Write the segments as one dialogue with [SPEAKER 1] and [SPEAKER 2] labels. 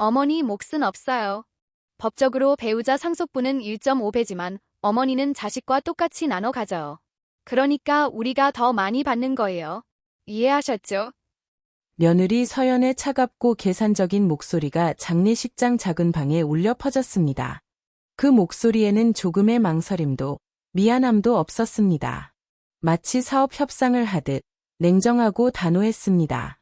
[SPEAKER 1] 어머니 몫은 없어요. 법적으로 배우자 상속분은 1.5배지만 어머니는 자식과 똑같이 나눠 가져요. 그러니까 우리가 더 많이 받는 거예요. 이해하셨죠?
[SPEAKER 2] 며느리 서연의 차갑고 계산적인 목소리가 장례식장 작은 방에 울려 퍼졌습니다. 그 목소리에는 조금의 망설임도 미안함도 없었습니다. 마치 사업 협상을 하듯 냉정하고 단호했습니다.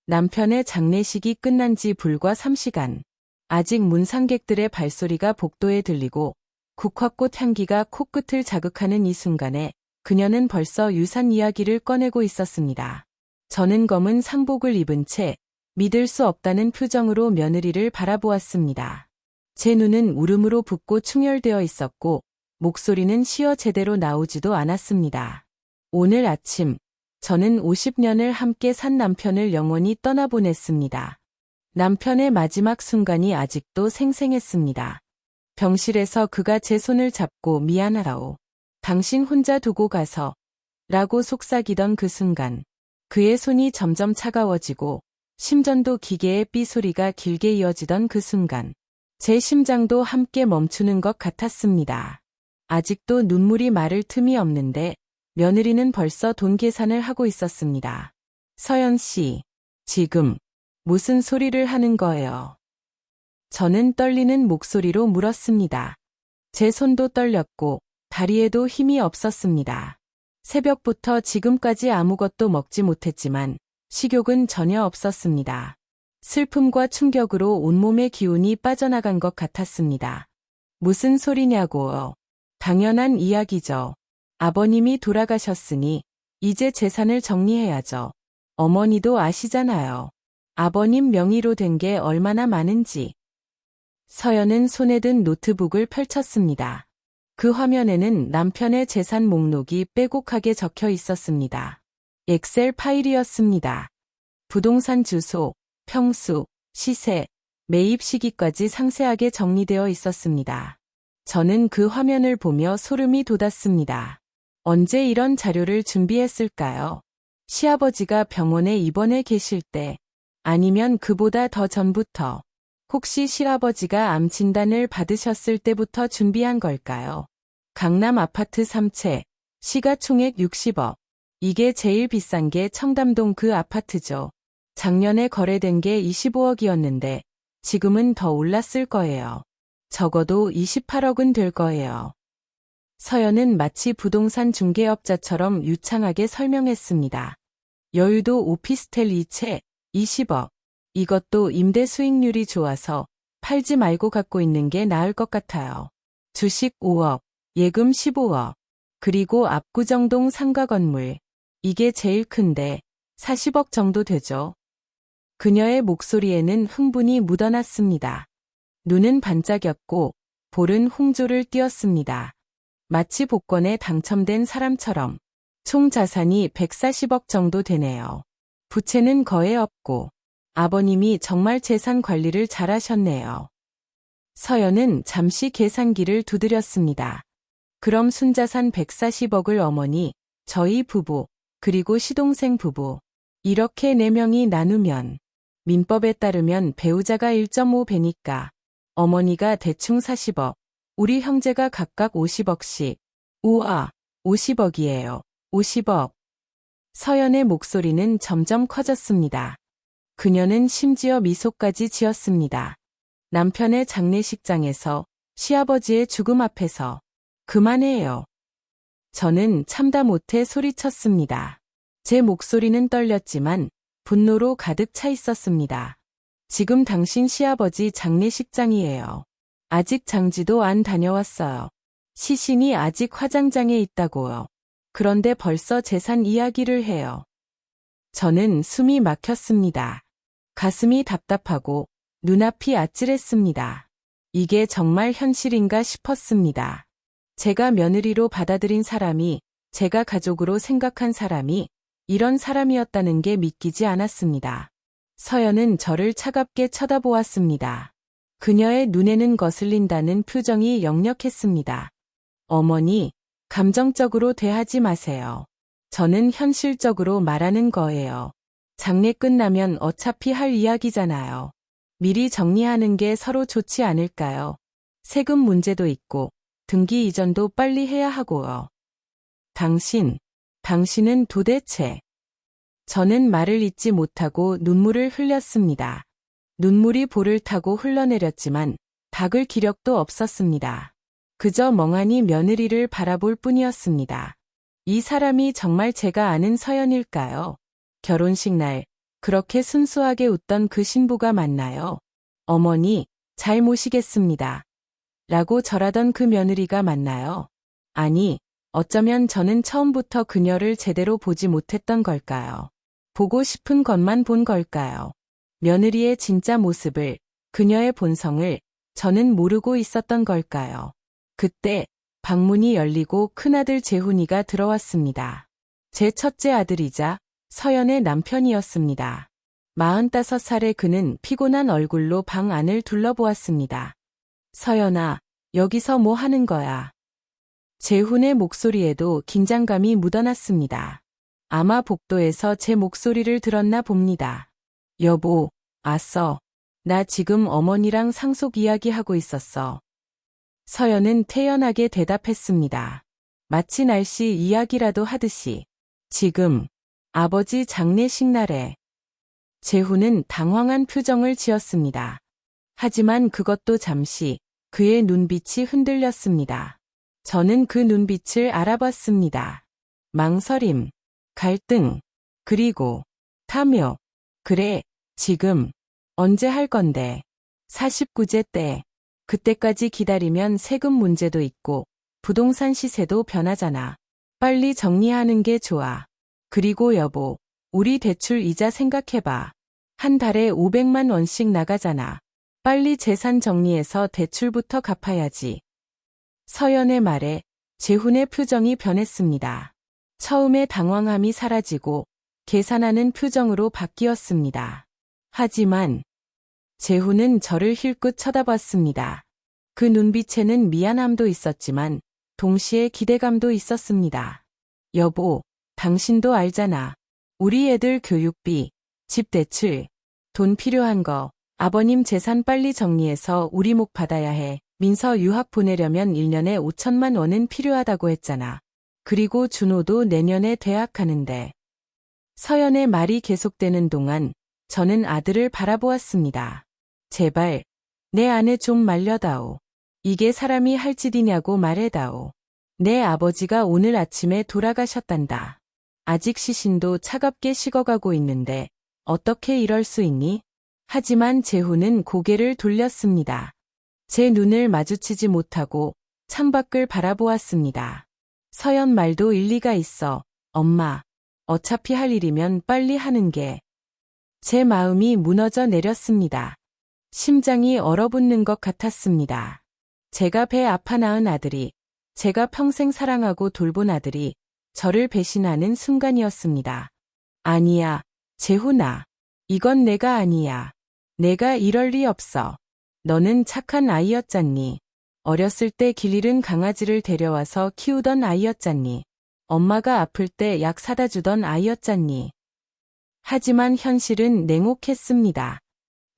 [SPEAKER 2] 남편의 장례식이 끝난 지 불과 3시간. 아직 문상객들의 발소리가 복도에 들리고 국화꽃 향기가 코끝을 자극하는 이 순간에 그녀는 벌써 유산 이야기를 꺼내고 있었습니다. 저는 검은 상복을 입은 채 믿을 수 없다는 표정으로 며느리를 바라보았습니다. 제 눈은 울음으로 붓고 충혈되어 있었고 목소리는 쉬어 제대로 나오지도 않았습니다. 오늘 아침 저는 50년을 함께 산 남편을 영원히 떠나보냈습니다. 남편의 마지막 순간이 아직도 생생했습니다. 병실에서 그가 제 손을 잡고 미안하다오. 당신 혼자 두고 가서 라고 속삭이던 그 순간 그의 손이 점점 차가워지고 심전도 기계의 삐 소리가 길게 이어지던 그 순간 제 심장도 함께 멈추는 것 같았습니다. 아직도 눈물이 마를 틈이 없는데 며느리는 벌써 돈 계산을 하고 있었습니다. 서연 씨, 지금 무슨 소리를 하는 거예요? 저는 떨리는 목소리로 물었습니다. 제 손도 떨렸고 다리에도 힘이 없었습니다. 새벽부터 지금까지 아무것도 먹지 못했지만 식욕은 전혀 없었습니다. 슬픔과 충격으로 온몸의 기운이 빠져나간 것 같았습니다. 무슨 소리냐고요. 당연한 이야기죠. 아버님이 돌아가셨으니 이제 재산을 정리해야죠. 어머니도 아시잖아요. 아버님 명의로 된 게 얼마나 많은지. 서연은 손에 든 노트북을 펼쳤습니다. 그 화면에는 남편의 재산 목록이 빼곡하게 적혀 있었습니다. 엑셀 파일이었습니다. 부동산 주소, 평수, 시세, 매입 시기까지 상세하게 정리되어 있었습니다. 저는 그 화면을 보며 소름이 돋았습니다. 언제 이런 자료를 준비했을까요? 시아버지가 병원에 입원해 계실 때, 아니면 그보다 더 전부터, 혹시 시아버지가 암 진단을 받으셨을 때부터 준비한 걸까요? 강남 아파트 3채, 시가총액 60억. 이게 제일 비싼 게 청담동 그 아파트죠. 작년에 거래된 게 25억이었는데 지금은 더 올랐을 거예요. 적어도 28억은 될 거예요. 서연은 마치 부동산 중개업자처럼 유창하게 설명했습니다. 여의도 오피스텔 2채, 20억. 이것도 임대 수익률이 좋아서 팔지 말고 갖고 있는 게 나을 것 같아요. 주식 5억, 예금 15억. 그리고 압구정동 상가 건물. 이게 제일 큰데 40억 정도 되죠. 그녀의 목소리에는 흥분이 묻어났습니다. 눈은 반짝였고 볼은 홍조를 띄었습니다. 마치 복권에 당첨된 사람처럼. 총 자산이 140억 정도 되네요. 부채는 거의 없고 아버님이 정말 재산 관리를 잘하셨네요. 서연은 잠시 계산기를 두드렸습니다. 그럼 순자산 140억을 어머니, 저희 부부, 그리고 시동생 부부 이렇게 4명이 나누면 민법에 따르면 배우자가 1.5배니까 어머니가 대충 40억, 우리 형제가 각각 50억씩. 우와, 50억이에요. 50억. 서연의 목소리는 점점 커졌습니다. 그녀는 심지어 미소까지 지었습니다. 남편의 장례식장에서, 시아버지의 죽음 앞에서. 그만해요. 저는 참다 못해 소리쳤습니다. 제 목소리는 떨렸지만 분노로 가득 차 있었습니다. 지금 당신 시아버지 장례식장이에요. 아직 장지도 안 다녀왔어요. 시신이 아직 화장장에 있다고요. 그런데 벌써 재산 이야기를 해요. 저는 숨이 막혔습니다. 가슴이 답답하고 눈앞이 아찔했습니다. 이게 정말 현실인가 싶었습니다. 제가 며느리로 받아들인 사람이, 제가 가족으로 생각한 사람이 이런 사람이었다는 게 믿기지 않았습니다. 서연은 저를 차갑게 쳐다보았습니다. 그녀의 눈에는 거슬린다는 표정이 역력했습니다. 어머니, 감정적으로 대하지 마세요. 저는 현실적으로 말하는 거예요. 장례 끝나면 어차피 할 이야기잖아요. 미리 정리하는 게 서로 좋지 않을까요? 세금 문제도 있고 등기 이전도 빨리 해야 하고요. 당신은 도대체. 저는 말을 잇지 못하고 눈물을 흘렸습니다. 눈물이 볼을 타고 흘러내렸지만 닦을 기력도 없었습니다. 그저 멍하니 며느리를 바라볼 뿐이었습니다. 이 사람이 정말 제가 아는 서연일까요? 결혼식 날 그렇게 순수하게 웃던 그 신부가 맞나요? 어머니, 잘 모시겠습니다. 라고 절하던 그 며느리가 맞나요? 아니, 어쩌면 저는 처음부터 그녀를 제대로 보지 못했던 걸까요? 보고 싶은 것만 본 걸까요? 며느리의 진짜 모습을, 그녀의 본성을 저는 모르고 있었던 걸까요? 그때 방문이 열리고 큰아들 재훈이가 들어왔습니다. 제 첫째 아들이자 서연의 남편이었습니다. 45살의 그는 피곤한 얼굴로 방 안을 둘러보았습니다. 서연아, 여기서 뭐 하는 거야? 재훈의 목소리에도 긴장감이 묻어났습니다. 아마 복도에서 제 목소리를 들었나 봅니다. 여보, 아싸. 나 지금 어머니랑 상속 이야기하고 있었어. 서연은 태연하게 대답했습니다. 마치 날씨 이야기라도 하듯이. 지금 아버지 장례식 날에. 재훈은 당황한 표정을 지었습니다. 하지만 그것도 잠시 그의 눈빛이 흔들렸습니다. 저는 그 눈빛을 알아봤습니다. 망설임, 갈등, 그리고 탐욕. 그래, 지금, 언제 할 건데. 49제 때, 그때까지 기다리면 세금 문제도 있고, 부동산 시세도 변하잖아. 빨리 정리하는 게 좋아. 그리고 여보, 우리 대출 이자 생각해봐. 한 달에 500만 원씩 나가잖아. 빨리 재산 정리해서 대출부터 갚아야지. 서연의 말에 재훈의 표정이 변했습니다. 처음에 당황함이 사라지고 계산하는 표정으로 바뀌었습니다. 하지만 재훈은 저를 힐끗 쳐다봤습니다. 그 눈빛에는 미안함도 있었지만 동시에 기대감도 있었습니다. 여보, 당신도 알잖아. 우리 애들 교육비, 집 대출, 돈 필요한 거, 아버님 재산 빨리 정리해서 우리 목 받아야 해. 민서 유학 보내려면 1년에 5천만 원은 필요하다고 했잖아. 그리고 준호도 내년에 대학 가는데. 서연의 말이 계속되는 동안 저는 아들을 바라보았습니다. 제발, 내 아내 좀 말려다오. 이게 사람이 할 짓이냐고 말해다오. 내 아버지가 오늘 아침에 돌아가셨단다. 아직 시신도 차갑게 식어가고 있는데 어떻게 이럴 수 있니? 하지만 재훈은 고개를 돌렸습니다. 제 눈을 마주치지 못하고 창밖을 바라보았습니다. 서연 말도 일리가 있어. 엄마, 어차피 할 일이면 빨리 하는 게. 제 마음이 무너져 내렸습니다. 심장이 얼어붙는 것 같았습니다. 제가 배 아파 낳은 아들이, 제가 평생 사랑하고 돌본 아들이 저를 배신하는 순간이었습니다. 아니야, 재훈아. 이건 내가 아니야. 내가 이럴 리 없어. 너는 착한 아이였잖니. 어렸을 때 길 잃은 강아지를 데려와서 키우던 아이였잖니. 엄마가 아플 때 약 사다 주던 아이였잖니. 하지만 현실은 냉혹했습니다.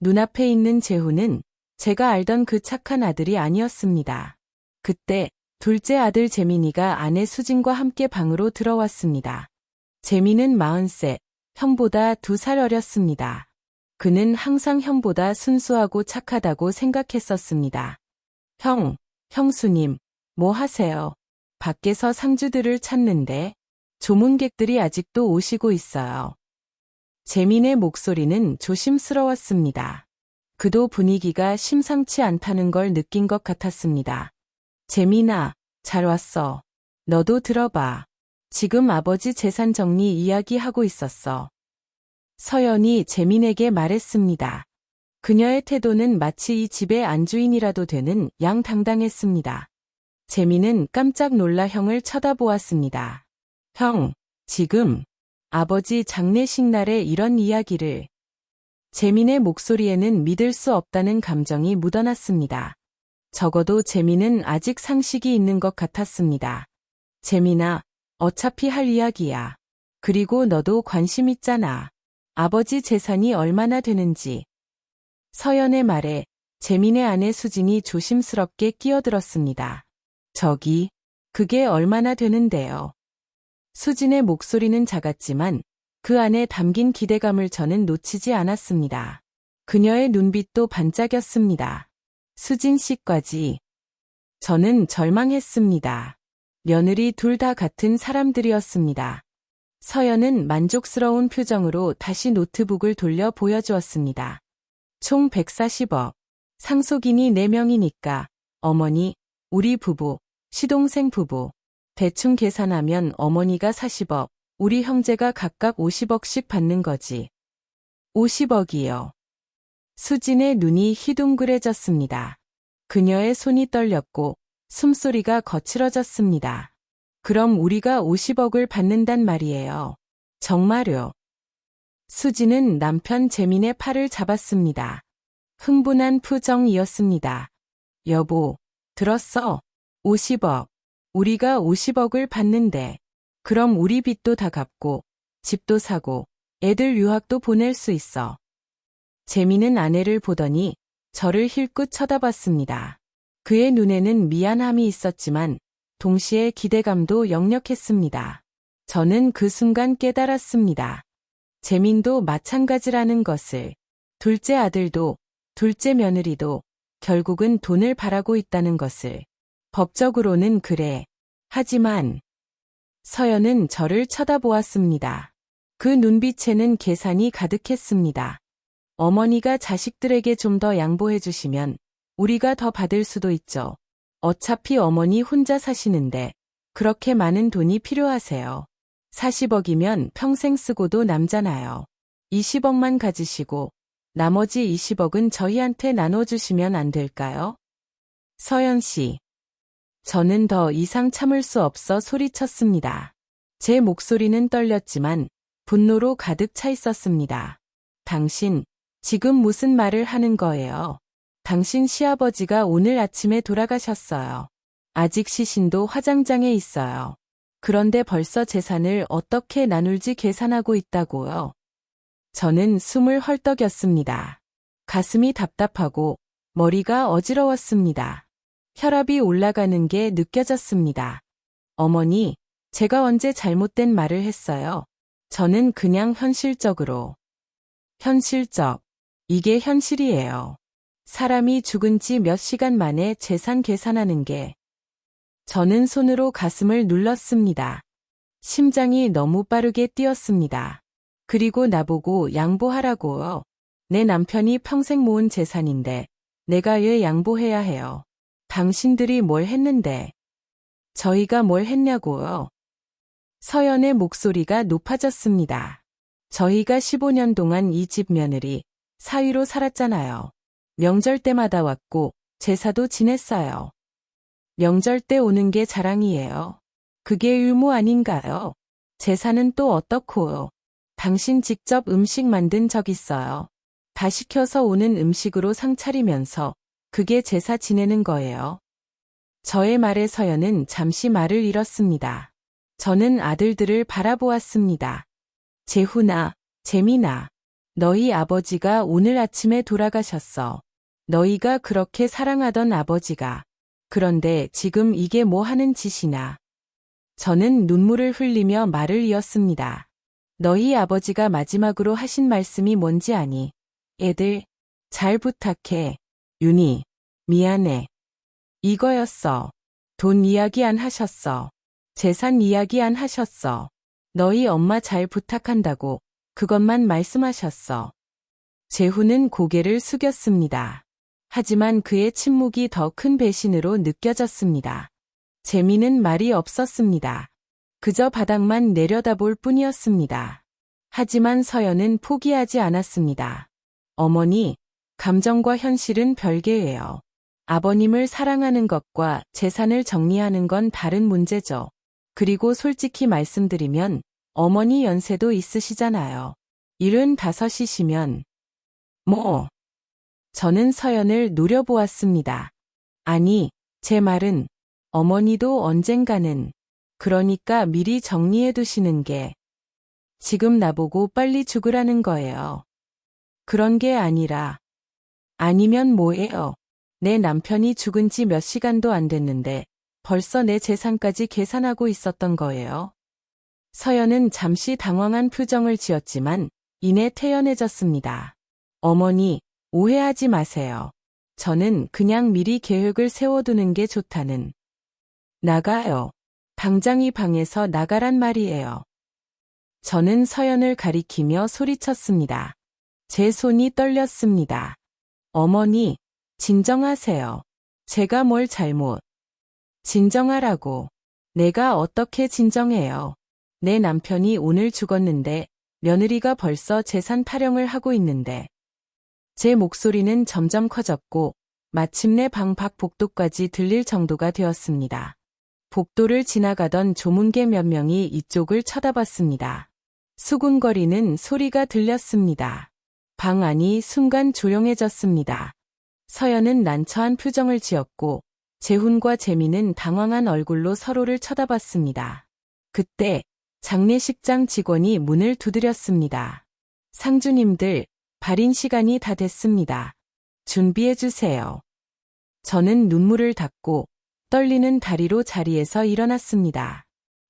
[SPEAKER 2] 눈앞에 있는 재훈은 제가 알던 그 착한 아들이 아니었습니다. 그때 둘째 아들 재민이가 아내 수진과 함께 방으로 들어왔습니다. 재민은 40세, 형보다 2살 어렸습니다. 그는 항상 형보다 순수하고 착하다고 생각했었습니다. 형수님, 뭐 하세요? 밖에서 상주들을 찾는데 조문객들이 아직도 오시고 있어요. 재민의 목소리는 조심스러웠습니다. 그도 분위기가 심상치 않다는 걸 느낀 것 같았습니다. 재민아, 잘 왔어. 너도 들어봐. 지금 아버지 재산 정리 이야기하고 있었어. 서연이 재민에게 말했습니다. 그녀의 태도는 마치 이 집의 안주인이라도 되는 양당당했습니다. 재민은 깜짝 놀라 형을 쳐다보았습니다. 형, 지금 아버지 장례식 날에 이런 이야기를. 재민의 목소리에는 믿을 수 없다는 감정이 묻어났습니다. 적어도 재민은 아직 상식이 있는 것 같았습니다. 재민아, 어차피 할 이야기야. 그리고 너도 관심 있잖아. 아버지 재산이 얼마나 되는지. 서연의 말에 재민의 아내 수진이 조심스럽게 끼어들었습니다. 그게 얼마나 되는데요. 수진의 목소리는 작았지만 그 안에 담긴 기대감을 저는 놓치지 않았습니다. 그녀의 눈빛도 반짝였습니다. 수진 씨까지. 저는 절망했습니다. 며느리 둘 다 같은 사람들이었습니다. 서연은 만족스러운 표정으로 다시 노트북을 돌려 보여주었습니다. 총 140억. 상속인이 4명이니까 어머니, 우리 부부, 시동생 부부. 대충 계산하면 어머니가 40억, 우리 형제가 각각 50억씩 받는 거지. 50억이요. 수진의 눈이 휘둥그레졌습니다. 그녀의 손이 떨렸고 숨소리가 거칠어졌습니다. 그럼 우리가 50억을 받는단 말이에요. 정말요? 수진은 남편 재민의 팔을 잡았습니다. 흥분한 표정이었습니다. 여보, 들었어? 50억. 우리가 50억을 받는데, 그럼 우리 빚도 다 갚고, 집도 사고, 애들 유학도 보낼 수 있어. 재민은 아내를 보더니 저를 힐끗 쳐다봤습니다. 그의 눈에는 미안함이 있었지만 동시에 기대감도 역력했습니다. 저는 그 순간 깨달았습니다. 재민도 마찬가지라는 것을. 둘째 아들도, 둘째 며느리도 결국은 돈을 바라고 있다는 것을. 법적으로는 그래. 하지만 서연은 저를 쳐다보았습니다. 그 눈빛에는 계산이 가득했습니다. 어머니가 자식들에게 좀 더 양보해 주시면 우리가 더 받을 수도 있죠. 어차피 어머니 혼자 사시는데 그렇게 많은 돈이 필요하세요. 40억이면 평생 쓰고도 남잖아요. 20억만 가지시고 나머지 20억은 저희한테 나눠주시면 안 될까요? 서연 씨. 저는 더 이상 참을 수 없어 소리쳤습니다. 제 목소리는 떨렸지만 분노로 가득 차 있었습니다. 당신, 지금 무슨 말을 하는 거예요? 당신 시아버지가 오늘 아침에 돌아가셨어요. 아직 시신도 화장장에 있어요. 그런데 벌써 재산을 어떻게 나눌지 계산하고 있다고요? 저는 숨을 헐떡였습니다. 가슴이 답답하고 머리가 어지러웠습니다. 혈압이 올라가는 게 느껴졌습니다. 어머니, 제가 언제 잘못된 말을 했어요? 저는 그냥 현실적. 이게 현실이에요. 사람이 죽은 지 몇 시간 만에 재산 계산하는 게. 저는 손으로 가슴을 눌렀습니다. 심장이 너무 빠르게 뛰었습니다. 그리고 나보고 양보하라고요. 내 남편이 평생 모은 재산인데 내가 왜 양보해야 해요? 당신들이 뭘 했는데? 저희가 뭘 했냐고요? 서연의 목소리가 높아졌습니다. 저희가 15년 동안 이 집 며느리, 사위로 살았잖아요. 명절 때마다 왔고 제사도 지냈어요. 명절 때 오는 게 자랑이에요. 그게 의무 아닌가요? 제사는 또 어떻고요? 당신 직접 음식 만든 적 있어요. 다 시켜서 오는 음식으로 상 차리면서 그게 제사 지내는 거예요. 저의 말에 서연은 잠시 말을 잃었습니다. 저는 아들들을 바라보았습니다. 재훈아, 재민아, 너희 아버지가 오늘 아침에 돌아가셨어. 너희가 그렇게 사랑하던 아버지가. 그런데 지금 이게 뭐 하는 짓이냐. 저는 눈물을 흘리며 말을 이었습니다. 너희 아버지가 마지막으로 하신 말씀이 뭔지 아니? 애들, 잘 부탁해. 윤희, 미안해. 이거였어. 돈 이야기 안 하셨어. 재산 이야기 안 하셨어. 너희 엄마 잘 부탁한다고 그것만 말씀하셨어. 재훈은 고개를 숙였습니다. 하지만 그의 침묵이 더 큰 배신으로 느껴졌습니다. 재미는 말이 없었습니다. 그저 바닥만 내려다볼 뿐이었습니다. 하지만 서연은 포기하지 않았습니다. 어머니, 감정과 현실은 별개예요. 아버님을 사랑하는 것과 재산을 정리하는 건 다른 문제죠. 그리고 솔직히 말씀드리면 어머니 연세도 있으시잖아요. 75이시면. 저는 서연을 노려보았습니다. 아니, 제 말은 어머니도 언젠가는, 그러니까 미리 정리해 두시는 게. 지금 나보고 빨리 죽으라는 거예요. 그런 게 아니라 아니면 뭐예요? 내 남편이 죽은 지 몇 시간도 안 됐는데 벌써 내 재산까지 계산하고 있었던 거예요. 서연은 잠시 당황한 표정을 지었지만 이내 태연해졌습니다. 어머니, 오해하지 마세요. 저는 그냥 미리 계획을 세워두는 게 좋다는. 나가요. 당장 이 방에서 나가란 말이에요. 저는 서연을 가리키며 소리쳤습니다. 제 손이 떨렸습니다. 어머니, 진정하세요. 제가 뭘 잘못. 진정하라고. 내가 어떻게 진정해요. 내 남편이 오늘 죽었는데 며느리가 벌써 재산 타령을 하고 있는데. 제 목소리는 점점 커졌고 마침내 방 밖 복도까지 들릴 정도가 되었습니다. 복도를 지나가던 조문객 몇 명이 이쪽을 쳐다봤습니다. 수군거리는 소리가 들렸습니다. 방 안이 순간 조용해졌습니다. 서연은 난처한 표정을 지었고 재훈과 재민은 당황한 얼굴로 서로를 쳐다봤습니다. 그때 장례식장 직원이 문을 두드렸습니다. 상주님들, 발인 시간이 다 됐습니다. 준비해주세요. 저는 눈물을 닦고 떨리는 다리로 자리에서 일어났습니다.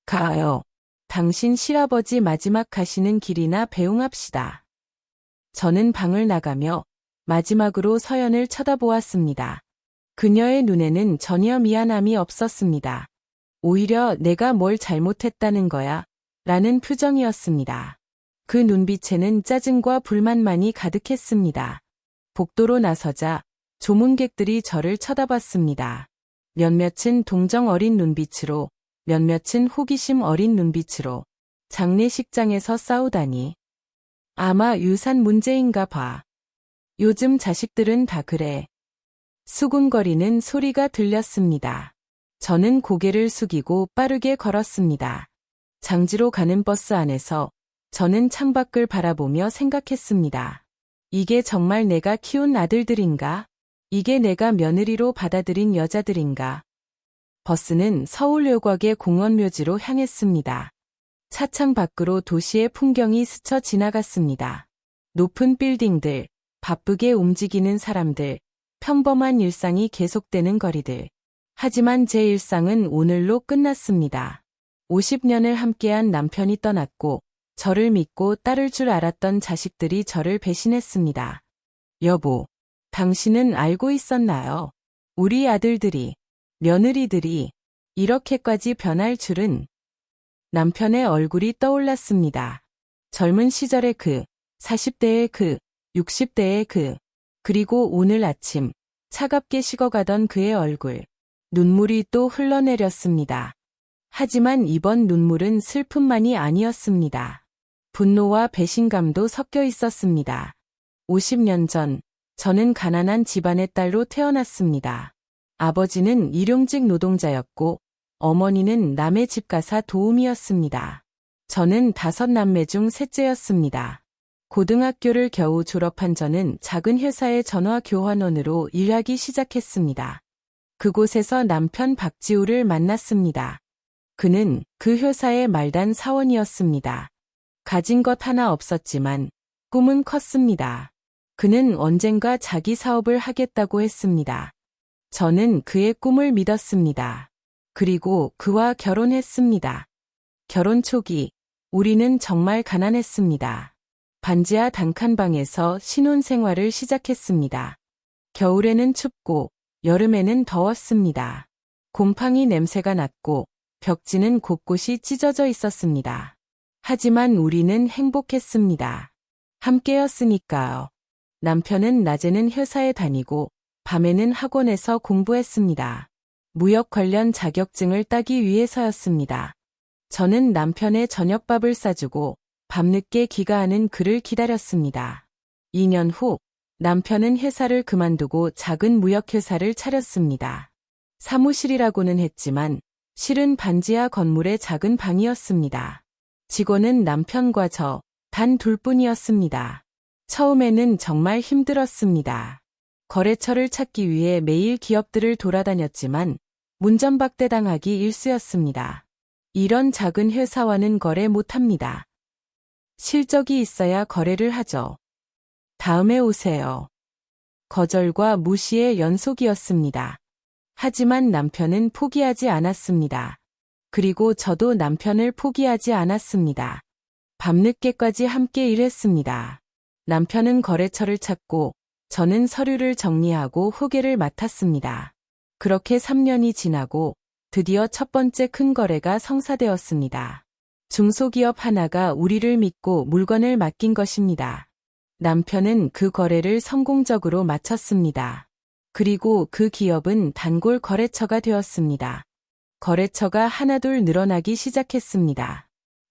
[SPEAKER 2] 가요. 당신 시아버지 마지막 가시는 길이나 배웅합시다. 저는 방을 나가며 마지막으로 서연을 쳐다보았습니다. 그녀의 눈에는 전혀 미안함이 없었습니다. 오히려 내가 뭘 잘못했다는 거야 라는 표정이었습니다. 그 눈빛에는 짜증과 불만만이 가득했습니다. 복도로 나서자 조문객들이 저를 쳐다봤습니다. 몇몇은 동정 어린 눈빛으로, 몇몇은 호기심 어린 눈빛으로. 장례식장에서 싸우다니. 아마 유산 문제인가 봐. 요즘 자식들은 다 그래. 수군거리는 소리가 들렸습니다. 저는 고개를 숙이고 빠르게 걸었습니다. 장지로 가는 버스 안에서 저는 창밖을 바라보며 생각했습니다. 이게 정말 내가 키운 아들들인가? 이게 내가 며느리로 받아들인 여자들인가? 버스는 서울외곽의 공원묘지로 향했습니다. 차창 밖으로 도시의 풍경이 스쳐 지나갔습니다. 높은 빌딩들, 바쁘게 움직이는 사람들, 평범한 일상이 계속되는 거리들. 하지만 제 일상은 오늘로 끝났습니다. 50년을 함께한 남편이 떠났고 저를 믿고 따를 줄 알았던 자식들이 저를 배신했습니다. 여보, 당신은 알고 있었나요? 우리 아들들이, 며느리들이 이렇게까지 변할 줄은. 남편의 얼굴이 떠올랐습니다. 젊은 시절의 그, 40대의 그, 60대의 그, 그리고 오늘 아침 차갑게 식어가던 그의 얼굴. 눈물이 또 흘러내렸습니다. 하지만 이번 눈물은 슬픔만이 아니었습니다. 분노와 배신감도 섞여 있었습니다. 50년 전, 저는 가난한 집안의 딸로 태어났습니다. 아버지는 일용직 노동자였고, 어머니는 남의 집 가사 도우미였습니다. 저는 5남매 중 셋째였습니다. 고등학교를 겨우 졸업한 저는 작은 회사의 전화 교환원으로 일하기 시작했습니다. 그곳에서 남편 박지우를 만났습니다. 그는 그 회사의 말단 사원이었습니다. 가진 것 하나 없었지만 꿈은 컸습니다. 그는 언젠가 자기 사업을 하겠다고 했습니다. 저는 그의 꿈을 믿었습니다. 그리고 그와 결혼했습니다. 결혼 초기, 우리는 정말 가난했습니다. 반지하 단칸방에서 신혼생활을 시작했습니다. 겨울에는 춥고 여름에는 더웠습니다. 곰팡이 냄새가 났고 벽지는 곳곳이 찢어져 있었습니다. 하지만 우리는 행복했습니다. 함께였으니까요. 남편은 낮에는 회사에 다니고 밤에는 학원에서 공부했습니다. 무역 관련 자격증을 따기 위해서였습니다. 저는 남편의 저녁밥을 싸주고 밤늦게 귀가하는 그를 기다렸습니다. 2년 후 남편은 회사를 그만두고 작은 무역회사를 차렸습니다. 사무실이라고는 했지만 실은 반지하 건물의 작은 방이었습니다. 직원은 남편과 저, 단 둘뿐이었습니다. 처음에는 정말 힘들었습니다. 거래처를 찾기 위해 매일 기업들을 돌아다녔지만 문전박대당하기 일쑤였습니다. 이런 작은 회사와는 거래 못합니다. 실적이 있어야 거래를 하죠. 다음에 오세요. 거절과 무시의 연속이었습니다. 하지만 남편은 포기하지 않았습니다. 그리고 저도 남편을 포기하지 않았습니다. 밤늦게까지 함께 일했습니다. 남편은 거래처를 찾고 저는 서류를 정리하고 후계를 맡았습니다. 그렇게 3년이 지나고 드디어 첫 번째 큰 거래가 성사되었습니다. 중소기업 하나가 우리를 믿고 물건을 맡긴 것입니다. 남편은 그 거래를 성공적으로 마쳤습니다. 그리고 그 기업은 단골 거래처가 되었습니다. 거래처가 하나둘 늘어나기 시작했습니다.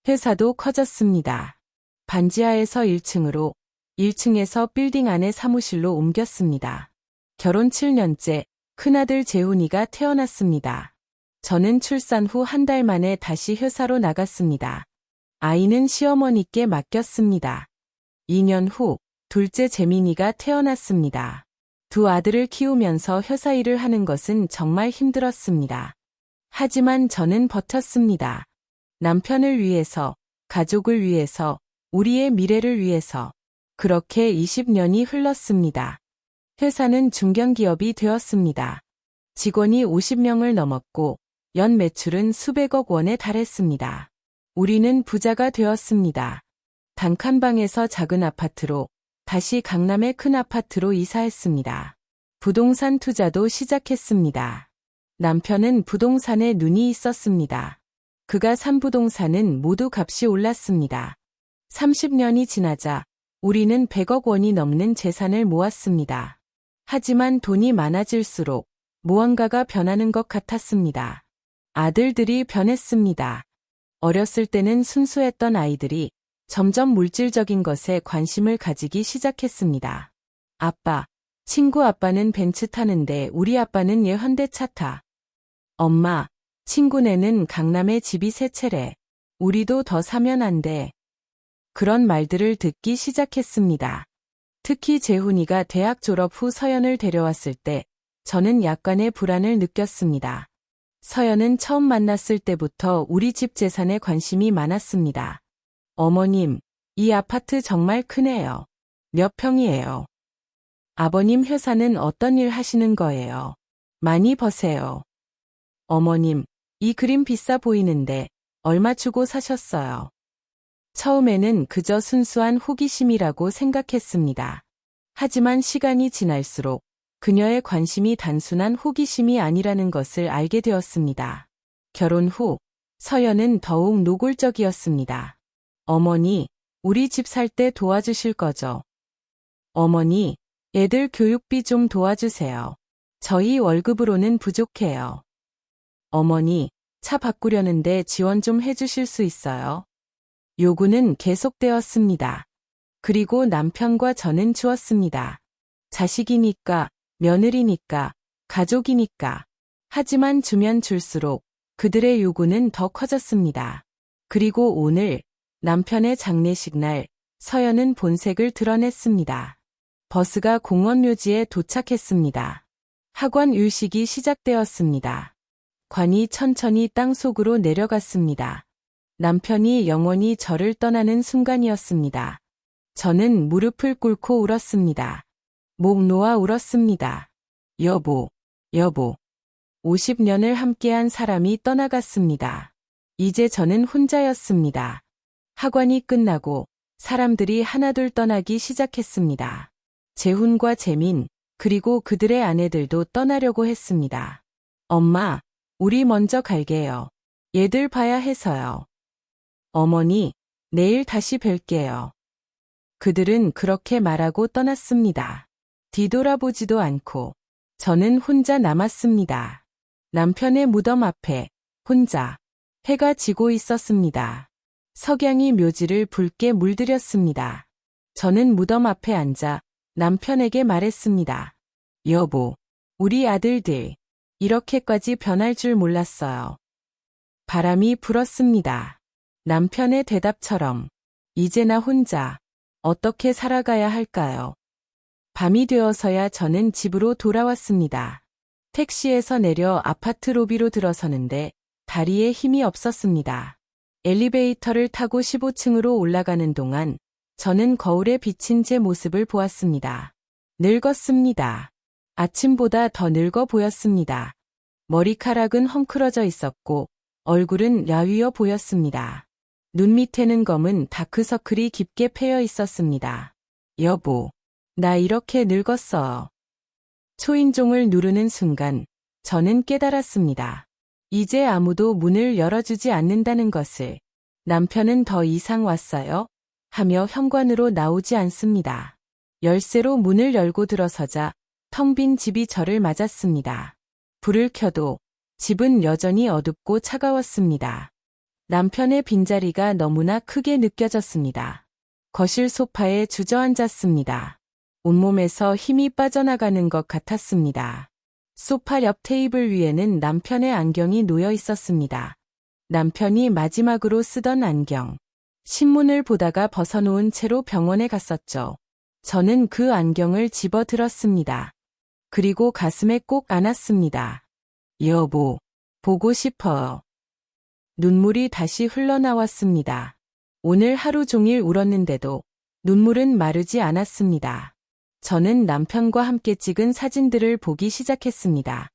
[SPEAKER 2] 회사도 커졌습니다. 반지하에서 1층으로, 1층에서 빌딩 안에 사무실로 옮겼습니다. 결혼 7년째 큰아들 재훈이가 태어났습니다. 저는 출산 후 한 달 만에 다시 회사로 나갔습니다. 아이는 시어머니께 맡겼습니다. 2년 후 둘째 재민이가 태어났습니다. 두 아들을 키우면서 회사 일을 하는 것은 정말 힘들었습니다. 하지만 저는 버텼습니다. 남편을 위해서, 가족을 위해서, 우리의 미래를 위해서. 그렇게 20년이 흘렀습니다. 회사는 중견기업이 되었습니다. 직원이 50명을 넘었고 연 매출은 수백억 원에 달했습니다. 우리는 부자가 되었습니다. 단칸방에서 작은 아파트로 다시 강남의 큰 아파트로 이사했습니다. 부동산 투자도 시작했습니다. 남편은 부동산에 눈이 있었습니다. 그가 산 부동산은 모두 값이 올랐습니다. 30년이 지나자 우리는 100억 원이 넘는 재산을 모았습니다. 하지만 돈이 많아질수록 무언가가 변하는 것 같았습니다. 아들들이 변했습니다. 어렸을 때는 순수했던 아이들이 점점 물질적인 것에 관심을 가지기 시작했습니다. 아빠, 친구 아빠는 벤츠 타는데 우리 아빠는 얘 현대차 타. 엄마, 친구네는 강남에 집이 3채래. 우리도 더 사면 안 돼. 그런 말들을 듣기 시작했습니다. 특히 재훈이가 대학 졸업 후 서연을 데려왔을 때 저는 약간의 불안을 느꼈습니다. 서연은 처음 만났을 때부터 우리 집 재산에 관심이 많았습니다. 어머님, 이 아파트 정말 크네요. 몇 평이에요? 아버님 회사는 어떤 일 하시는 거예요? 많이 버세요. 어머님, 이 그림 비싸 보이는데 얼마 주고 사셨어요? 처음에는 그저 순수한 호기심이라고 생각했습니다. 하지만 시간이 지날수록 그녀의 관심이 단순한 호기심이 아니라는 것을 알게 되었습니다. 결혼 후 서연은 더욱 노골적이었습니다. 어머니, 우리 집 살 때 도와주실 거죠? 어머니, 애들 교육비 좀 도와주세요. 저희 월급으로는 부족해요. 어머니, 차 바꾸려는데 지원 좀 해주실 수 있어요? 요구는 계속되었습니다. 그리고 남편과 저는 주었습니다. 자식이니까, 며느리니까, 가족이니까. 하지만 주면 줄수록 그들의 요구는 더 커졌습니다. 그리고 오늘 남편의 장례식 날 서연은 본색을 드러냈습니다. 버스가 공원 묘지에 도착했습니다. 학원 일식이 시작되었습니다. 관이 천천히 땅속으로 내려갔습니다. 남편이 영원히 저를 떠나는 순간이었습니다. 저는 무릎을 꿇고 울었습니다. 목 놓아 울었습니다. 여보, 여보. 50년을 함께한 사람이 떠나갔습니다. 이제 저는 혼자였습니다. 학원이 끝나고 사람들이 하나둘 떠나기 시작했습니다. 재훈과 재민, 그리고 그들의 아내들도 떠나려고 했습니다. 엄마, 우리 먼저 갈게요. 얘들 봐야 해서요. 어머니, 내일 다시 뵐게요. 그들은 그렇게 말하고 떠났습니다. 뒤돌아보지도 않고 저는 혼자 남았습니다. 남편의 무덤 앞에 혼자 해가 지고 있었습니다. 석양이 묘지를 붉게 물들였습니다. 저는 무덤 앞에 앉아 남편에게 말했습니다. 여보, 우리 아들들 이렇게까지 변할 줄 몰랐어요. 바람이 불었습니다. 남편의 대답처럼 이제 나 혼자 어떻게 살아가야 할까요? 밤이 되어서야 저는 집으로 돌아왔습니다. 택시에서 내려 아파트 로비로 들어서는데 다리에 힘이 없었습니다. 엘리베이터를 타고 15층으로 올라가는 동안 저는 거울에 비친 제 모습을 보았습니다. 늙었습니다. 아침보다 더 늙어 보였습니다. 머리카락은 헝클어져 있었고 얼굴은 야위어 보였습니다. 눈 밑에는 검은 다크서클이 깊게 패여 있었습니다. 여보, 나 이렇게 늙었어. 초인종을 누르는 순간 저는 깨달았습니다. 이제 아무도 문을 열어주지 않는다는 것을. 남편은 더 이상 왔어요? 하며 현관으로 나오지 않습니다. 열쇠로 문을 열고 들어서자 텅 빈 집이 저를 맞았습니다. 불을 켜도 집은 여전히 어둡고 차가웠습니다. 남편의 빈자리가 너무나 크게 느껴졌습니다. 거실 소파에 주저앉았습니다. 온몸에서 힘이 빠져나가는 것 같았습니다. 소파 옆 테이블 위에는 남편의 안경이 놓여 있었습니다. 남편이 마지막으로 쓰던 안경. 신문을 보다가 벗어놓은 채로 병원에 갔었죠. 저는 그 안경을 집어 들었습니다. 그리고 가슴에 꼭 안았습니다. 여보, 보고 싶어요. 눈물이 다시 흘러나왔습니다. 오늘 하루 종일 울었는데도 눈물은 마르지 않았습니다. 저는 남편과 함께 찍은 사진들을 보기 시작했습니다.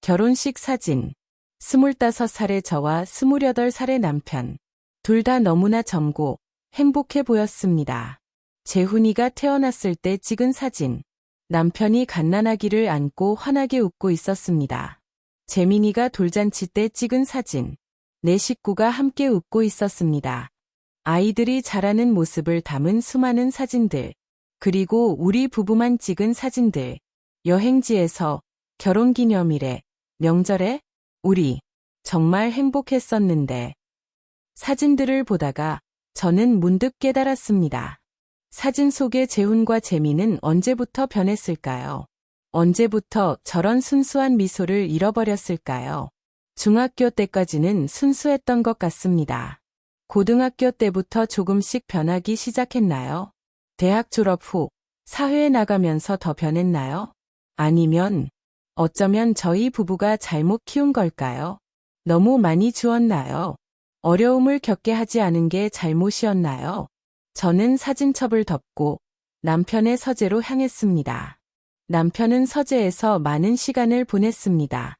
[SPEAKER 2] 결혼식 사진. 25살의 저와 28살의 남편. 둘 다 너무나 젊고 행복해 보였습니다. 재훈이가 태어났을 때 찍은 사진. 남편이 갓난아기를 안고 환하게 웃고 있었습니다. 재민이가 돌잔치 때 찍은 사진. 네 식구가 함께 웃고 있었습니다. 아이들이 자라는 모습을 담은 수많은 사진들. 그리고 우리 부부만 찍은 사진들. 여행지에서, 결혼기념일에, 명절에, 우리 정말 행복했었는데. 사진들을 보다가 저는 문득 깨달았습니다. 사진 속의 재훈과 재민은 언제부터 변했을까요? 언제부터 저런 순수한 미소를 잃어버렸을까요? 중학교 때까지는 순수했던 것 같습니다. 고등학교 때부터 조금씩 변하기 시작했나요? 대학 졸업 후 사회에 나가면서 더 변했나요? 아니면 어쩌면 저희 부부가 잘못 키운 걸까요? 너무 많이 주었나요? 어려움을 겪게 하지 않은 게 잘못이었나요? 저는 사진첩을 덮고 남편의 서재로 향했습니다. 남편은 서재에서 많은 시간을 보냈습니다.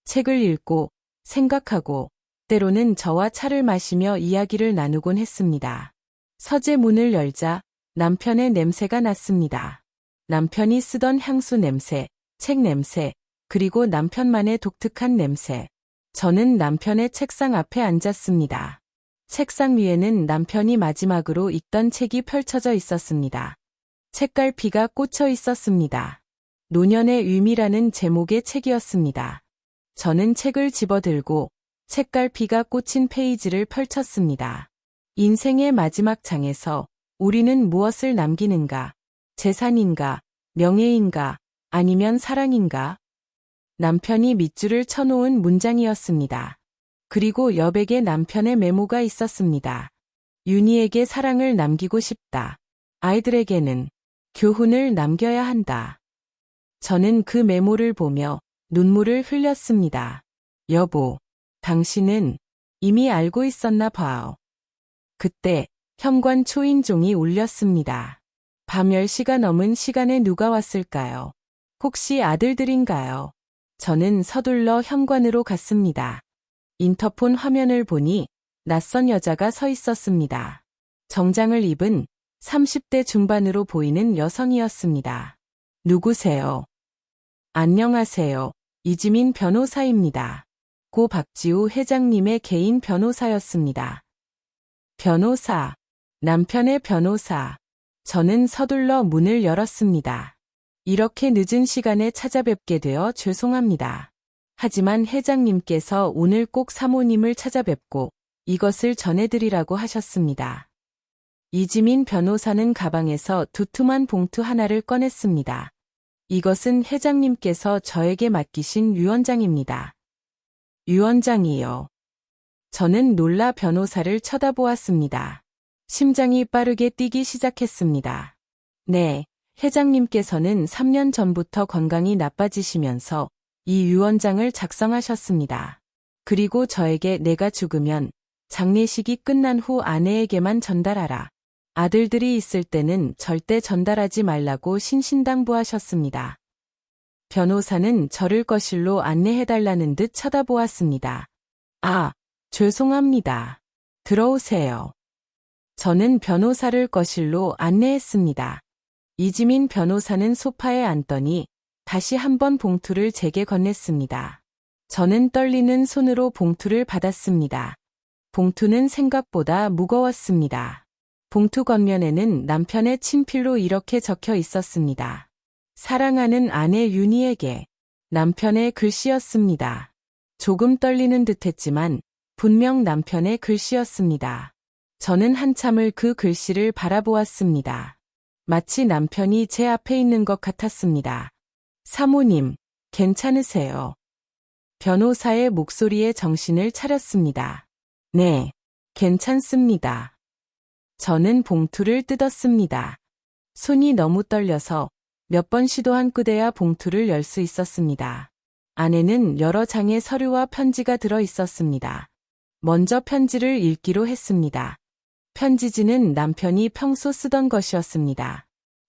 [SPEAKER 2] 책을 읽고 생각하고 때로는 저와 차를 마시며 이야기를 나누곤 했습니다. 서재 문을 열자 남편의 냄새가 났습니다. 남편이 쓰던 향수 냄새, 책 냄새, 그리고 남편만의 독특한 냄새. 저는 남편의 책상 앞에 앉았습니다. 책상 위에는 남편이 마지막으로 읽던 책이 펼쳐져 있었습니다. 책갈피가 꽂혀 있었습니다. 노년의 의미라는 제목의 책이었습니다. 저는 책을 집어들고 책갈피가 꽂힌 페이지를 펼쳤습니다. 인생의 마지막 장에서 우리는 무엇을 남기는가? 재산인가? 명예인가? 아니면 사랑인가? 남편이 밑줄을 쳐놓은 문장이었습니다. 그리고 여백에 남편의 메모가 있었습니다. 윤희에게 사랑을 남기고 싶다. 아이들에게는 교훈을 남겨야 한다. 저는 그 메모를 보며 눈물을 흘렸습니다. 여보, 당신은 이미 알고 있었나 봐요. 그때 현관 초인종이 울렸습니다. 밤 10시가 넘은 시간에 누가 왔을까요? 혹시 아들들인가요? 저는 서둘러 현관으로 갔습니다. 인터폰 화면을 보니 낯선 여자가 서 있었습니다. 정장을 입은 30대 중반으로 보이는 여성이었습니다. 누구세요? 안녕하세요. 이지민 변호사입니다. 고 박지우 회장님의 개인 변호사였습니다. 변호사, 남편의 변호사. 저는 서둘러 문을 열었습니다. 이렇게 늦은 시간에 찾아뵙게 되어 죄송합니다. 하지만 회장님께서 오늘 꼭 사모님을 찾아뵙고 이것을 전해드리라고 하셨습니다. 이지민 변호사는 가방에서 두툼한 봉투 하나를 꺼냈습니다. 이것은 회장님께서 저에게 맡기신 유언장입니다. 유언장이요. 저는 놀라 변호사를 쳐다보았습니다. 심장이 빠르게 뛰기 시작했습니다. 네, 회장님께서는 3년 전부터 건강이 나빠지시면서 이 유언장을 작성하셨습니다. 그리고 저에게 내가 죽으면 장례식이 끝난 후 아내에게만 전달하라. 아들들이 있을 때는 절대 전달하지 말라고 신신당부하셨습니다. 변호사는 저를 거실로 안내해달라는 듯 쳐다보았습니다. 아, 죄송합니다. 들어오세요. 저는 변호사를 거실로 안내했습니다. 이지민 변호사는 소파에 앉더니 다시 한번 봉투를 제게 건넸습니다. 저는 떨리는 손으로 봉투를 받았습니다. 봉투는 생각보다 무거웠습니다. 봉투 겉면에는 남편의 친필로 이렇게 적혀 있었습니다. 사랑하는 아내 윤희에게. 남편의 글씨였습니다. 조금 떨리는 듯했지만 분명 남편의 글씨였습니다. 저는 한참을 그 글씨를 바라보았습니다. 마치 남편이 제 앞에 있는 것 같았습니다. 사모님, 괜찮으세요? 변호사의 목소리에 정신을 차렸습니다. 네, 괜찮습니다. 저는 봉투를 뜯었습니다. 손이 너무 떨려서 몇 번 시도한 끝에야 봉투를 열 수 있었습니다. 안에는 여러 장의 서류와 편지가 들어 있었습니다. 먼저 편지를 읽기로 했습니다. 편지지는 남편이 평소 쓰던 것이었습니다.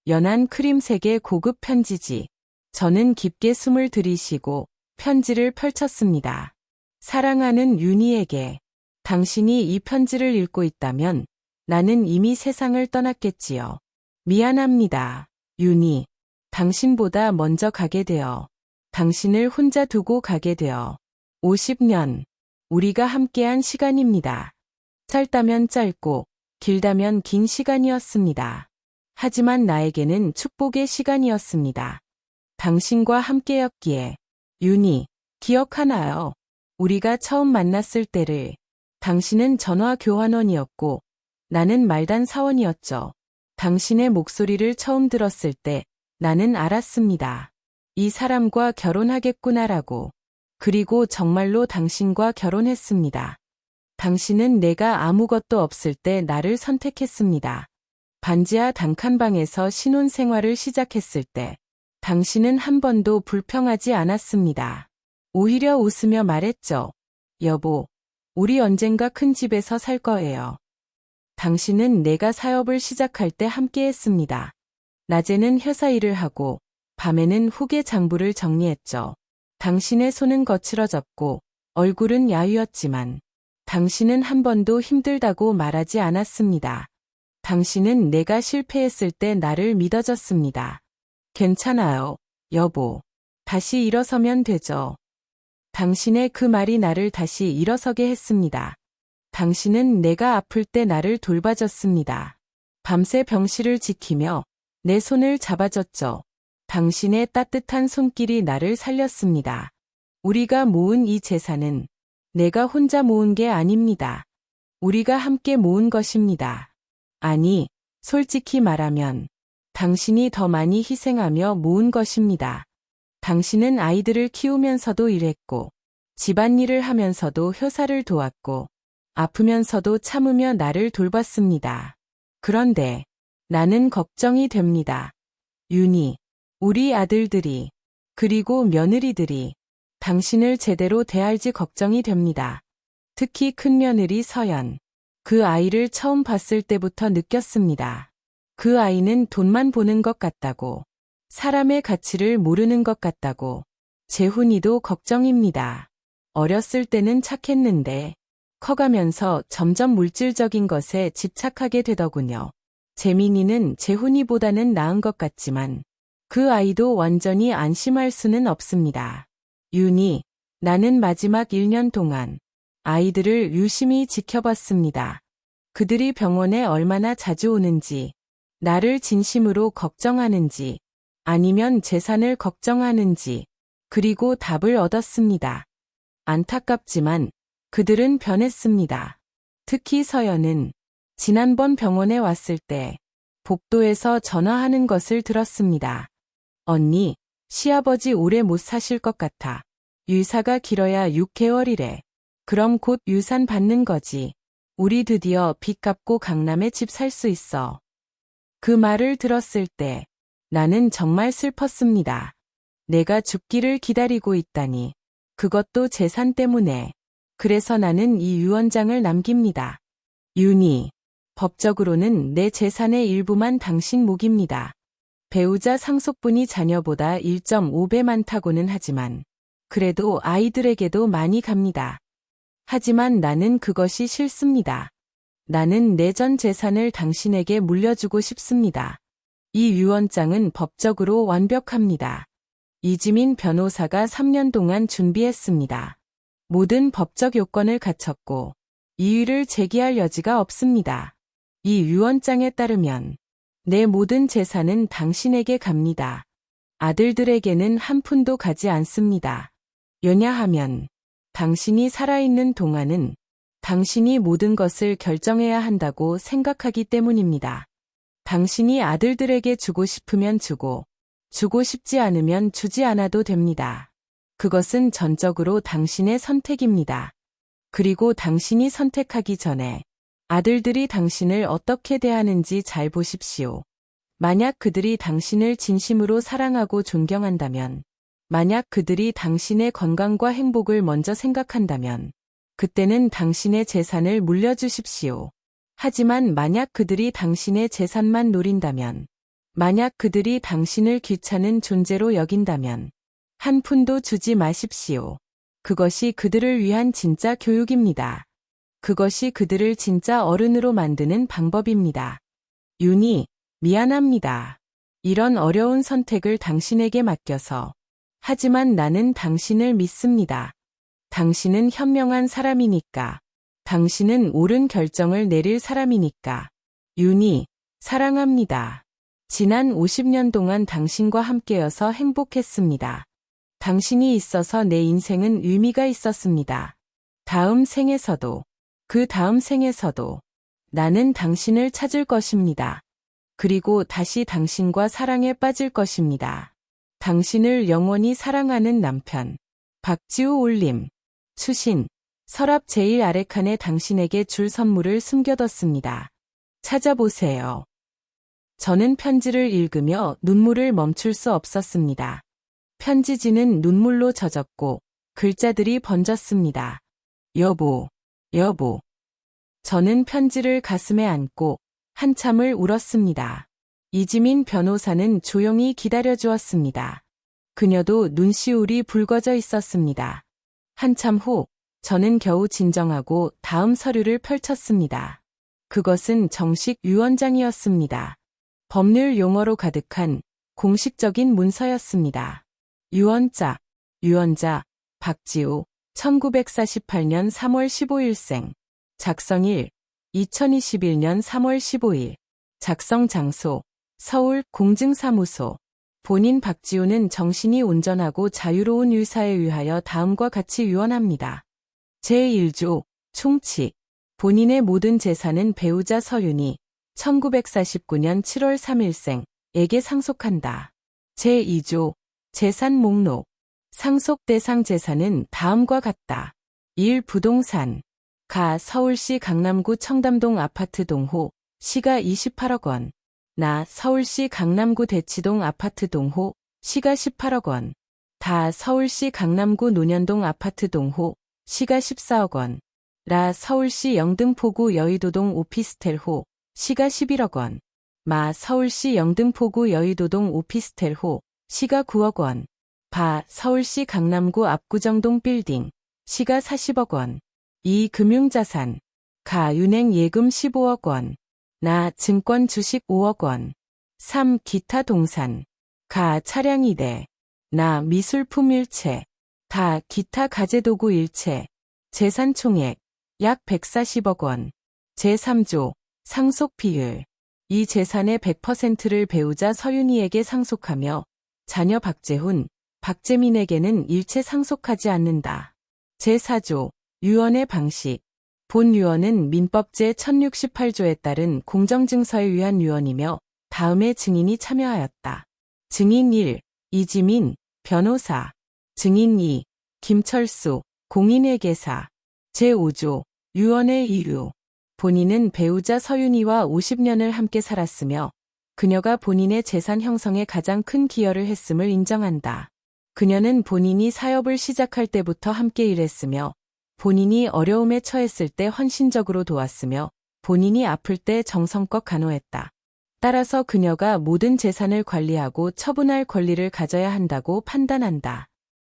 [SPEAKER 2] 연한 크림색의 고급 편지지. 저는 깊게 숨을 들이쉬고 편지를 펼쳤습니다. 사랑하는 윤희에게. 당신이 이 편지를 읽고 있다면 나는 이미 세상을 떠났겠지요. 미안합니다. 윤희. 당신보다 먼저 가게 되어. 당신을 혼자 두고 가게 되어. 50년. 우리가 함께한 시간입니다. 짧다면 짧고 길다면 긴 시간이었습니다. 하지만 나에게는 축복의 시간이었습니다. 당신과 함께였기에. 윤희, 기억하나요? 우리가 처음 만났을 때를. 당신은 전화 교환원이었고 나는 말단 사원이었죠. 당신의 목소리를 처음 들었을 때 나는 알았습니다. 이 사람과 결혼하겠구나라고. 그리고 정말로 당신과 결혼했습니다. 당신은 내가 아무것도 없을 때 나를 선택했습니다. 반지하 단칸방에서 신혼생활을 시작했을 때 당신은 한 번도 불평하지 않았습니다. 오히려 웃으며 말했죠. 여보, 우리 언젠가 큰 집에서 살 거예요. 당신은 내가 사업을 시작할 때 함께했습니다. 낮에는 회사 일을 하고 밤에는 후계 장부를 정리했죠. 당신의 손은 거칠어졌고 얼굴은 야위었지만 당신은 한 번도 힘들다고 말하지 않았습니다. 당신은 내가 실패했을 때 나를 믿어줬습니다. 괜찮아요, 여보. 다시 일어서면 되죠. 당신의 그 말이 나를 다시 일어서게 했습니다. 당신은 내가 아플 때 나를 돌봐줬습니다. 밤새 병실을 지키며 내 손을 잡아줬죠. 당신의 따뜻한 손길이 나를 살렸습니다. 우리가 모은 이 재산은 내가 혼자 모은 게 아닙니다. 우리가 함께 모은 것입니다. 아니, 솔직히 말하면 당신이 더 많이 희생하며 모은 것입니다. 당신은 아이들을 키우면서도 일했고, 집안일을 하면서도 효사를 도왔고, 아프면서도 참으며 나를 돌봤습니다. 그런데 나는 걱정이 됩니다. 윤희, 우리 아들들이, 그리고 며느리들이 당신을 제대로 대할지 걱정이 됩니다. 특히 큰며느리 서연. 그 아이를 처음 봤을 때부터 느꼈습니다. 그 아이는 돈만 보는 것 같다고, 사람의 가치를 모르는 것 같다고. 재훈이도 걱정입니다. 어렸을 때는 착했는데 커가면서 점점 물질적인 것에 집착하게 되더군요. 재민이는 재훈이보다는 나은 것 같지만 그 아이도 완전히 안심할 수는 없습니다. 윤희, 나는 마지막 1년 동안 아이들을 유심히 지켜봤습니다. 그들이 병원에 얼마나 자주 오는지, 나를 진심으로 걱정하는지, 아니면 재산을 걱정하는지, 그리고 답을 얻었습니다. 안타깝지만 그들은 변했습니다. 특히 서연은 지난번 병원에 왔을 때 복도에서 전화하는 것을 들었습니다. 언니, 시아버지 오래 못 사실 것 같아. 유사가 길어야 6개월이래. 그럼 곧 유산 받는 거지. 우리 드디어 빚 갚고 강남에 집 살 수 있어. 그 말을 들었을 때 나는 정말 슬펐습니다. 내가 죽기를 기다리고 있다니. 그것도 재산 때문에. 그래서 나는 이 유언장을 남깁니다. 윤희, 법적으로는 내 재산의 일부만 당신 몫입니다. 배우자 상속분이 자녀보다 1.5배 많다고는 하지만 그래도 아이들에게도 많이 갑니다. 하지만 나는 그것이 싫습니다. 나는 내 전 재산을 당신에게 물려주고 싶습니다. 이 유언장은 법적으로 완벽합니다. 이지민 변호사가 3년 동안 준비했습니다. 모든 법적 요건을 갖췄고 이의를 제기할 여지가 없습니다. 이 유언장에 따르면 내 모든 재산은 당신에게 갑니다. 아들들에게는 한 푼도 가지 않습니다. 왜냐하면 당신이 살아있는 동안은 당신이 모든 것을 결정해야 한다고 생각하기 때문입니다. 당신이 아들들에게 주고 싶으면 주고 싶지 않으면 주지 않아도 됩니다. 그것은 전적으로 당신의 선택입니다. 그리고 당신이 선택하기 전에 아들들이 당신을 어떻게 대하는지 잘 보십시오. 만약 그들이 당신을 진심으로 사랑하고 존경한다면, 만약 그들이 당신의 건강과 행복을 먼저 생각한다면, 그때는 당신의 재산을 물려주십시오. 하지만 만약 그들이 당신의 재산만 노린다면, 만약 그들이 당신을 귀찮은 존재로 여긴다면, 한 푼도 주지 마십시오. 그것이 그들을 위한 진짜 교육입니다. 그것이 그들을 진짜 어른으로 만드는 방법입니다. 윤희, 미안합니다. 이런 어려운 선택을 당신에게 맡겨서. 하지만 나는 당신을 믿습니다. 당신은 현명한 사람이니까. 당신은 옳은 결정을 내릴 사람이니까. 윤희, 사랑합니다. 지난 50년 동안 당신과 함께여서 행복했습니다. 당신이 있어서 내 인생은 의미가 있었습니다. 다음 생에서도, 그 다음 생에서도 나는 당신을 찾을 것입니다. 그리고 다시 당신과 사랑에 빠질 것입니다. 당신을 영원히 사랑하는 남편. 박지우 올림. 수신. 서랍 제일 아래 칸에 당신에게 줄 선물을 숨겨뒀습니다. 찾아보세요. 저는 편지를 읽으며 눈물을 멈출 수 없었습니다. 편지지는 눈물로 젖었고 글자들이 번졌습니다. 여보, 여보. 저는 편지를 가슴에 안고 한참을 울었습니다. 이지민 변호사는 조용히 기다려주었습니다. 그녀도 눈시울이 붉어져 있었습니다. 한참 후 저는 겨우 진정하고 다음 서류를 펼쳤습니다. 그것은 정식 유언장이었습니다. 법률 용어로 가득한 공식적인 문서였습니다. 유언자, 박지우, 1948년 3월 15일생, 작성일, 2021년 3월 15일, 작성 장소, 서울 공증사무소. 본인 박지우는 정신이 온전하고 자유로운 의사에 의하여 다음과 같이 유언합니다. 제1조, 총칙. 본인의 모든 재산은 배우자 서윤희, 1949년 7월 3일생, 에게 상속한다. 제2조, 재산 목록. 상속 대상 재산은 다음과 같다. 1. 부동산. 가 서울시 강남구 청담동 아파트 동호, 시가 28억 원. 나 서울시 강남구 대치동 아파트 동호, 시가 18억 원. 다 서울시 강남구 논현동 아파트 동호, 시가 14억 원. 라 서울시 영등포구 여의도동 오피스텔호, 시가 11억 원. 마 서울시 영등포구 여의도동 오피스텔호, 시가 9억 원. 바 서울시 강남구 압구정동 빌딩, 시가 40억 원. 이 금융자산. 가 윤행 예금 15억 원. 나 증권 주식 5억 원. 3. 기타 동산. 가 차량 2대. 나 미술품 일체. 다 기타 가재도구 일체. 재산 총액 약 140억 원. 제3조 상속 비율. 이 재산의 100%를 배우자 서윤희에게 상속하며 자녀 박재훈, 박재민에게는 일체 상속하지 않는다. 제4조 유언의 방식. 본 유언은 민법 제1068조에 따른 공정증서에 의한 유언이며 다음의 증인이 참여하였다. 증인 1. 이지민, 변호사. 증인 2. 김철수, 공인회계사. 제5조 유언의 이유. 본인은 배우자 서윤희와 50년을 함께 살았으며 그녀가 본인의 재산 형성에 가장 큰 기여를 했음을 인정한다. 그녀는 본인이 사업을 시작할 때부터 함께 일했으며 본인이 어려움에 처했을 때 헌신적으로 도왔으며 본인이 아플 때 정성껏 간호했다. 따라서 그녀가 모든 재산을 관리하고 처분할 권리를 가져야 한다고 판단한다.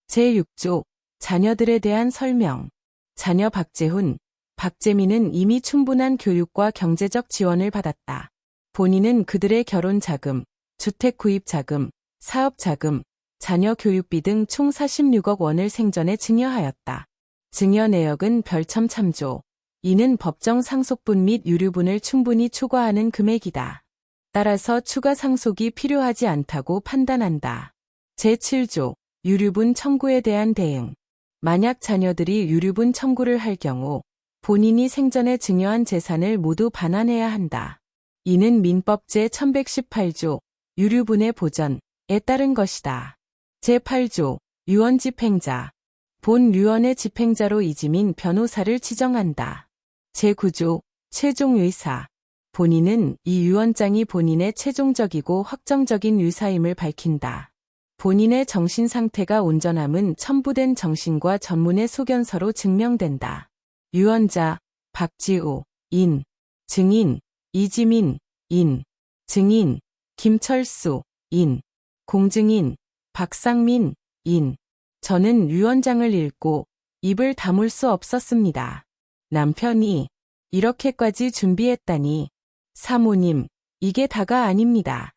[SPEAKER 2] 제6조 자녀들에 대한 설명. 자녀 박재훈, 박재민은 이미 충분한 교육과 경제적 지원을 받았다. 본인은 그들의 결혼 자금, 주택 구입 자금, 사업 자금, 자녀 교육비 등 총 46억 원을 생전에 증여하였다. 증여 내역은 별첨 참조. 이는 법정 상속분 및 유류분을 충분히 초과하는 금액이다. 따라서 추가 상속이 필요하지 않다고 판단한다. 제7조 유류분 청구에 대한 대응. 만약 자녀들이 유류분 청구를 할 경우 본인이 생전에 증여한 재산을 모두 반환해야 한다. 이는 민법 제1118조 유류분의 보전에 따른 것이다. 제8조 유언 집행자. 본 유언의 집행자로 이지민 변호사를 지정한다. 제9조 최종 의사. 본인은 이 유언장이 본인의 최종적이고 확정적인 유사임을 밝힌다. 본인의 정신 상태가 온전함은 첨부된 정신과 전문의 소견서로 증명된다. 유언자 박지우, 인. 증인 이지민, 인. 증인 김철수, 인. 공증인 박상민, 인. 저는 유언장을 읽고 입을 다물 수 없었습니다. 남편이 이렇게까지 준비했다니. 사모님, 이게 다가 아닙니다.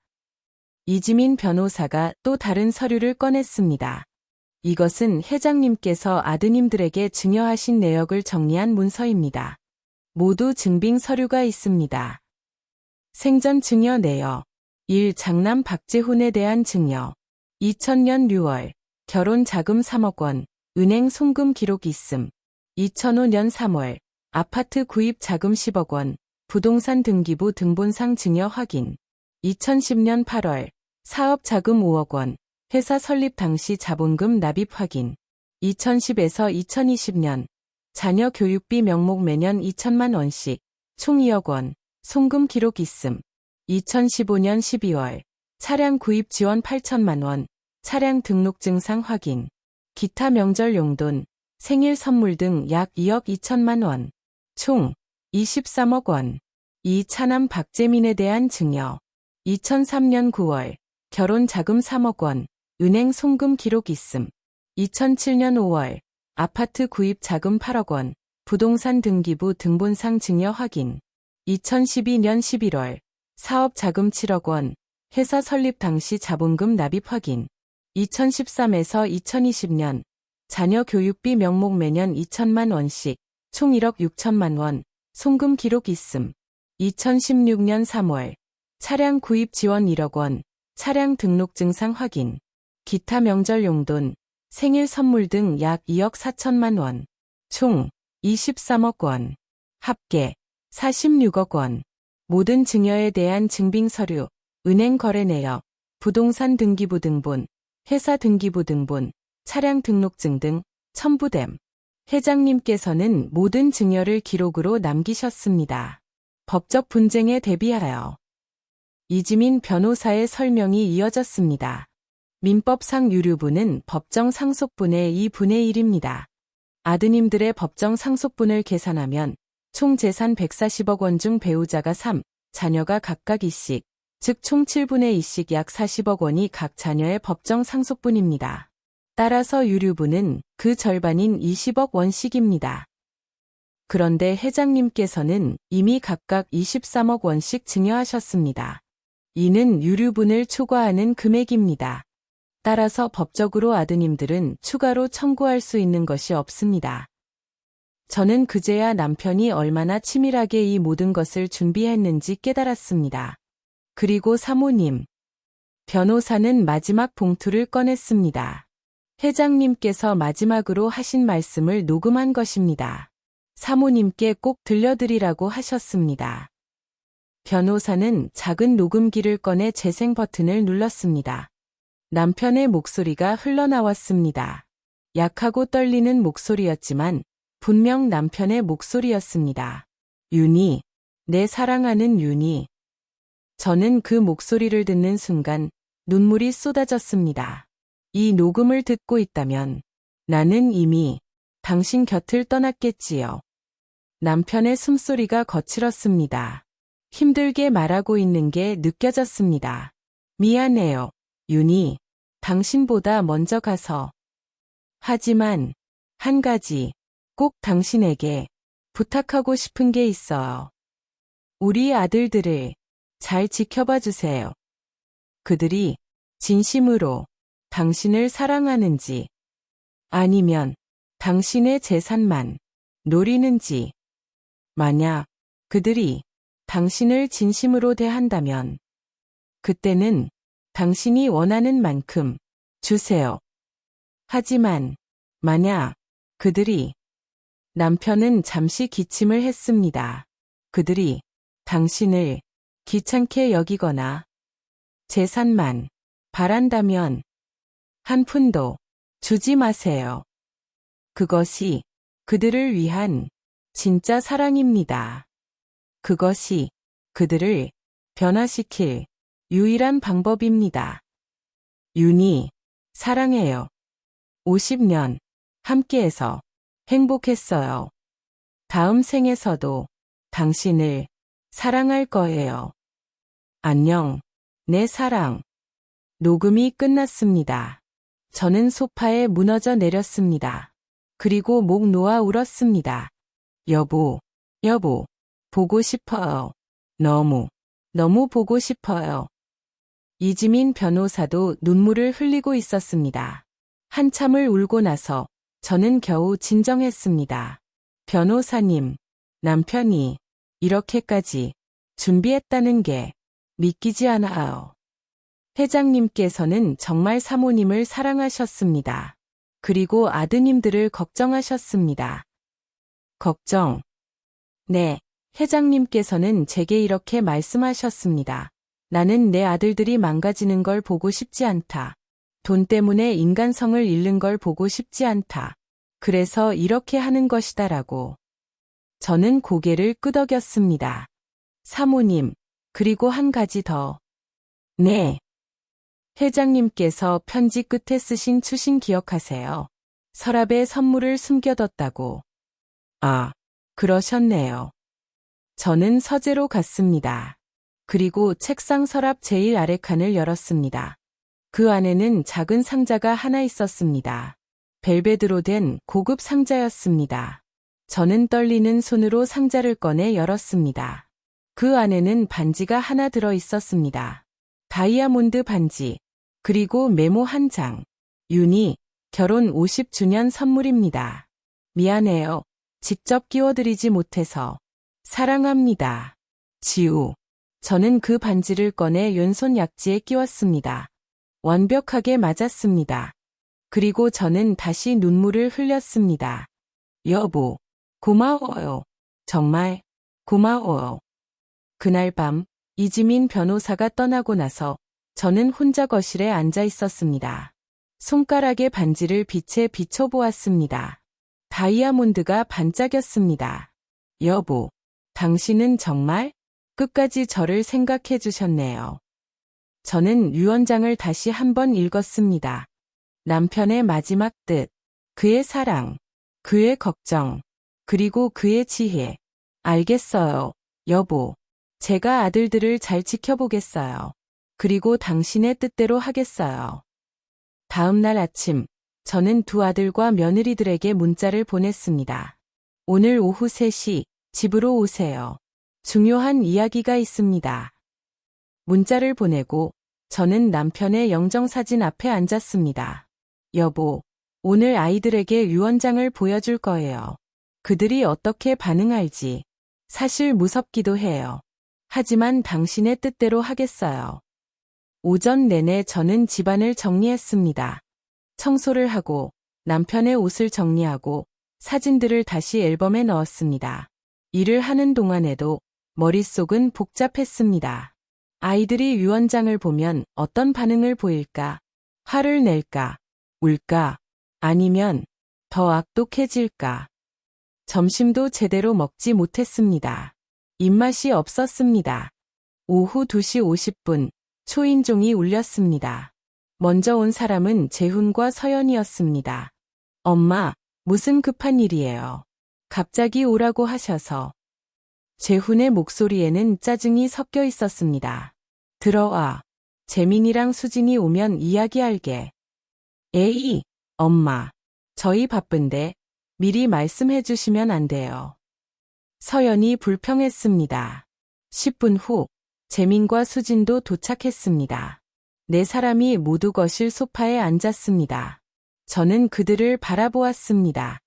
[SPEAKER 2] 이지민 변호사가 또 다른 서류를 꺼냈습니다. 이것은 회장님께서 아드님들에게 증여하신 내역을 정리한 문서입니다. 모두 증빙 서류가 있습니다. 생전 증여 내역. 1. 장남 박재훈에 대한 증여. 2000년 6월 결혼 자금 3억 원, 은행 송금 기록 있음. 2005년 3월 아파트 구입 자금 10억 원, 부동산 등기부 등본상 증여 확인. 2010년 8월 사업 자금 5억 원, 회사 설립 당시 자본금 납입 확인. 2010에서 2020년 자녀 교육비 명목 매년 2천만 원씩 총 2억 원, 송금 기록 있음. 2015년 12월 차량 구입 지원 8천만 원, 차량 등록증상 확인. 기타 명절 용돈, 생일 선물 등 약 2억 2천만 원, 총 23억 원. 2. 차남 박재민에 대한 증여. 2003년 9월 결혼 자금 3억 원, 은행 송금 기록 있음. 2007년 5월 아파트 구입 자금 8억 원, 부동산 등기부 등본상 증여 확인. 2012년 11월 사업 자금 7억 원, 회사 설립 당시 자본금 납입 확인. 2013에서 2020년 자녀 교육비 명목 매년 2천만 원씩 총 1억 6천만 원, 송금 기록 있음. 2016년 3월 차량 구입 지원 1억 원, 차량 등록증상 확인. 기타 명절 용돈, 생일 선물 등 약 2억 4천만 원, 총 23억 원, 합계 46억 원. 모든 증여에 대한 증빙 서류, 은행 거래 내역, 부동산 등기부 등본, 회사 등기부 등본, 차량 등록증 등 첨부됨. 회장님께서는 모든 증여를 기록으로 남기셨습니다. 법적 분쟁에 대비하여 이지민 변호사의 설명이 이어졌습니다. 민법상 유류분은 법정 상속분의 2분의 1입니다. 아드님들의 법정 상속분을 계산하면 총 재산 140억 원 중 배우자가 3, 자녀가 각각 2씩, 즉 총 7분의 2씩 약 40억 원이 각 자녀의 법정 상속분입니다. 따라서 유류분은 그 절반인 20억 원씩입니다. 그런데 회장님께서는 이미 각각 23억 원씩 증여하셨습니다. 이는 유류분을 초과하는 금액입니다. 따라서 법적으로 아드님들은 추가로 청구할 수 있는 것이 없습니다. 저는 그제야 남편이 얼마나 치밀하게 이 모든 것을 준비했는지 깨달았습니다. 그리고 사모님, 변호사는 마지막 봉투를 꺼냈습니다. 회장님께서 마지막으로 하신 말씀을 녹음한 것입니다. 사모님께 꼭 들려드리라고 하셨습니다. 변호사는 작은 녹음기를 꺼내 재생 버튼을 눌렀습니다. 남편의 목소리가 흘러나왔습니다. 약하고 떨리는 목소리였지만 분명 남편의 목소리였습니다. 윤희, 내 사랑하는 윤희. 저는 그 목소리를 듣는 순간 눈물이 쏟아졌습니다. 이 녹음을 듣고 있다면 나는 이미 당신 곁을 떠났겠지요. 남편의 숨소리가 거칠었습니다. 힘들게 말하고 있는 게 느껴졌습니다. 미안해요, 윤희. 당신보다 먼저 가서. 하지만 한 가지 꼭 당신에게 부탁하고 싶은 게 있어요. 우리 아들들을 잘 지켜봐 주세요. 그들이 진심으로 당신을 사랑하는지 아니면 당신의 재산만 노리는지. 만약 그들이 당신을 진심으로 대한다면 그때는 당신이 원하는 만큼 주세요. 하지만 만약 그들이 남편은 잠시 기침을 했습니다. 그들이 당신을 귀찮게 여기거나 재산만 바란다면 한 푼도 주지 마세요. 그것이 그들을 위한 진짜 사랑입니다. 그것이 그들을 변화시킬 유일한 방법입니다. 윤희, 사랑해요. 50년 함께해서 행복했어요. 다음 생에서도 당신을 사랑할 거예요. 안녕, 내 사랑. 녹음이 끝났습니다. 저는 소파에 무너져 내렸습니다. 그리고 목 놓아 울었습니다. 여보, 여보, 보고 싶어요. 너무, 너무 보고 싶어요. 이지민 변호사도 눈물을 흘리고 있었습니다. 한참을 울고 나서 저는 겨우 진정했습니다. 변호사님, 남편이 이렇게까지 준비했다는 게 믿기지 않아요. 회장님께서는 정말 사모님을 사랑하셨습니다. 그리고 아드님들을 걱정하셨습니다. 걱정. 네, 회장님께서는 제게 이렇게 말씀하셨습니다. 나는 내 아들들이 망가지는 걸 보고 싶지 않다. 돈 때문에 인간성을 잃는 걸 보고 싶지 않다. 그래서 이렇게 하는 것이다라고. 저는 고개를 끄덕였습니다. 사모님, 그리고 한 가지 더. 네. 회장님께서 편지 끝에 쓰신 추신 기억하세요? 서랍에 선물을 숨겨뒀다고. 아, 그러셨네요. 저는 서재로 갔습니다. 그리고 책상 서랍 제일 아래 칸을 열었습니다. 그 안에는 작은 상자가 하나 있었습니다. 벨벳으로 된 고급 상자였습니다. 저는 떨리는 손으로 상자를 꺼내 열었습니다. 그 안에는 반지가 하나 들어 있었습니다. 다이아몬드 반지, 그리고 메모 한 장. 윤희, 결혼 50주년 선물입니다. 미안해요. 직접 끼워드리지 못해서. 사랑합니다. 지우. 저는 그 반지를 꺼내 왼손 약지에 끼웠습니다. 완벽하게 맞았습니다. 그리고 저는 다시 눈물을 흘렸습니다. 여보, 고마워요. 정말 고마워요. 그날 밤 이지민 변호사가 떠나고 나서 저는 혼자 거실에 앉아 있었습니다. 손가락에 반지를 빛에 비춰보았습니다. 다이아몬드가 반짝였습니다. 여보, 당신은 정말 끝까지 저를 생각해 주셨네요. 저는 유언장을 다시 한번 읽었습니다. 남편의 마지막 뜻, 그의 사랑, 그의 걱정, 그리고 그의 지혜. 알겠어요, 여보. 제가 아들들을 잘 지켜보겠어요. 그리고 당신의 뜻대로 하겠어요. 다음 날 아침, 저는 두 아들과 며느리들에게 문자를 보냈습니다. 오늘 오후 3시 집으로 오세요. 중요한 이야기가 있습니다. 문자를 보내고 저는 남편의 영정사진 앞에 앉았습니다. 여보, 오늘 아이들에게 유언장을 보여줄 거예요. 그들이 어떻게 반응할지 사실 무섭기도 해요. 하지만 당신의 뜻대로 하겠어요. 오전 내내 저는 집안을 정리했습니다. 청소를 하고 남편의 옷을 정리하고 사진들을 다시 앨범에 넣었습니다. 일을 하는 동안에도 머릿속은 복잡했습니다. 아이들이 유언장을 보면 어떤 반응을 보일까? 화를 낼까? 울까? 아니면 더 악독해질까? 점심도 제대로 먹지 못했습니다. 입맛이 없었습니다. 오후 2시 50분, 초인종이 울렸습니다. 먼저 온 사람은 재훈과 서연이었습니다. 엄마, 무슨 급한 일이에요? 갑자기 오라고 하셔서. 재훈의 목소리에는 짜증이 섞여 있었습니다. 들어와. 재민이랑 수진이 오면 이야기할게. 에이, 엄마. 저희 바쁜데 미리 말씀해 주시면 안 돼요. 서연이 불평했습니다. 10분 후 재민과 수진도 도착했습니다. 네 사람이 모두 거실 소파에 앉았습니다. 저는 그들을 바라보았습니다.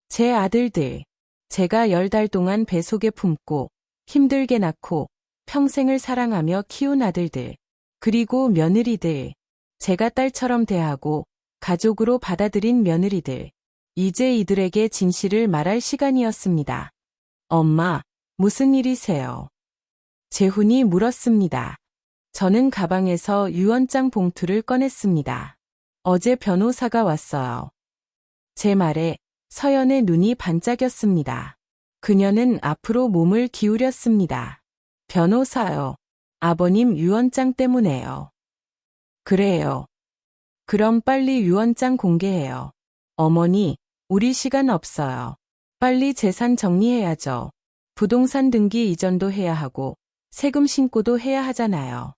[SPEAKER 2] 제 아들들. 제가 10달 동안 배 속에 품고 힘들게 낳고 평생을 사랑하며 키운 아들들. 그리고 며느리들. 제가 딸처럼 대하고 가족으로 받아들인 며느리들. 이제 이들에게 진실을 말할 시간이었습니다. 엄마, 무슨 일이세요? 재훈이 물었습니다. 저는 가방에서 유언장 봉투를 꺼냈습니다. 어제 변호사가 왔어요. 제 말에 서연의 눈이 반짝였습니다. 그녀는 앞으로 몸을 기울였습니다. 변호사요. 아버님 유언장 때문에요. 그래요. 그럼 빨리 유언장 공개해요. 어머니, 우리 시간 없어요. 빨리 재산 정리해야죠. 부동산 등기 이전도 해야 하고 세금 신고도 해야 하잖아요.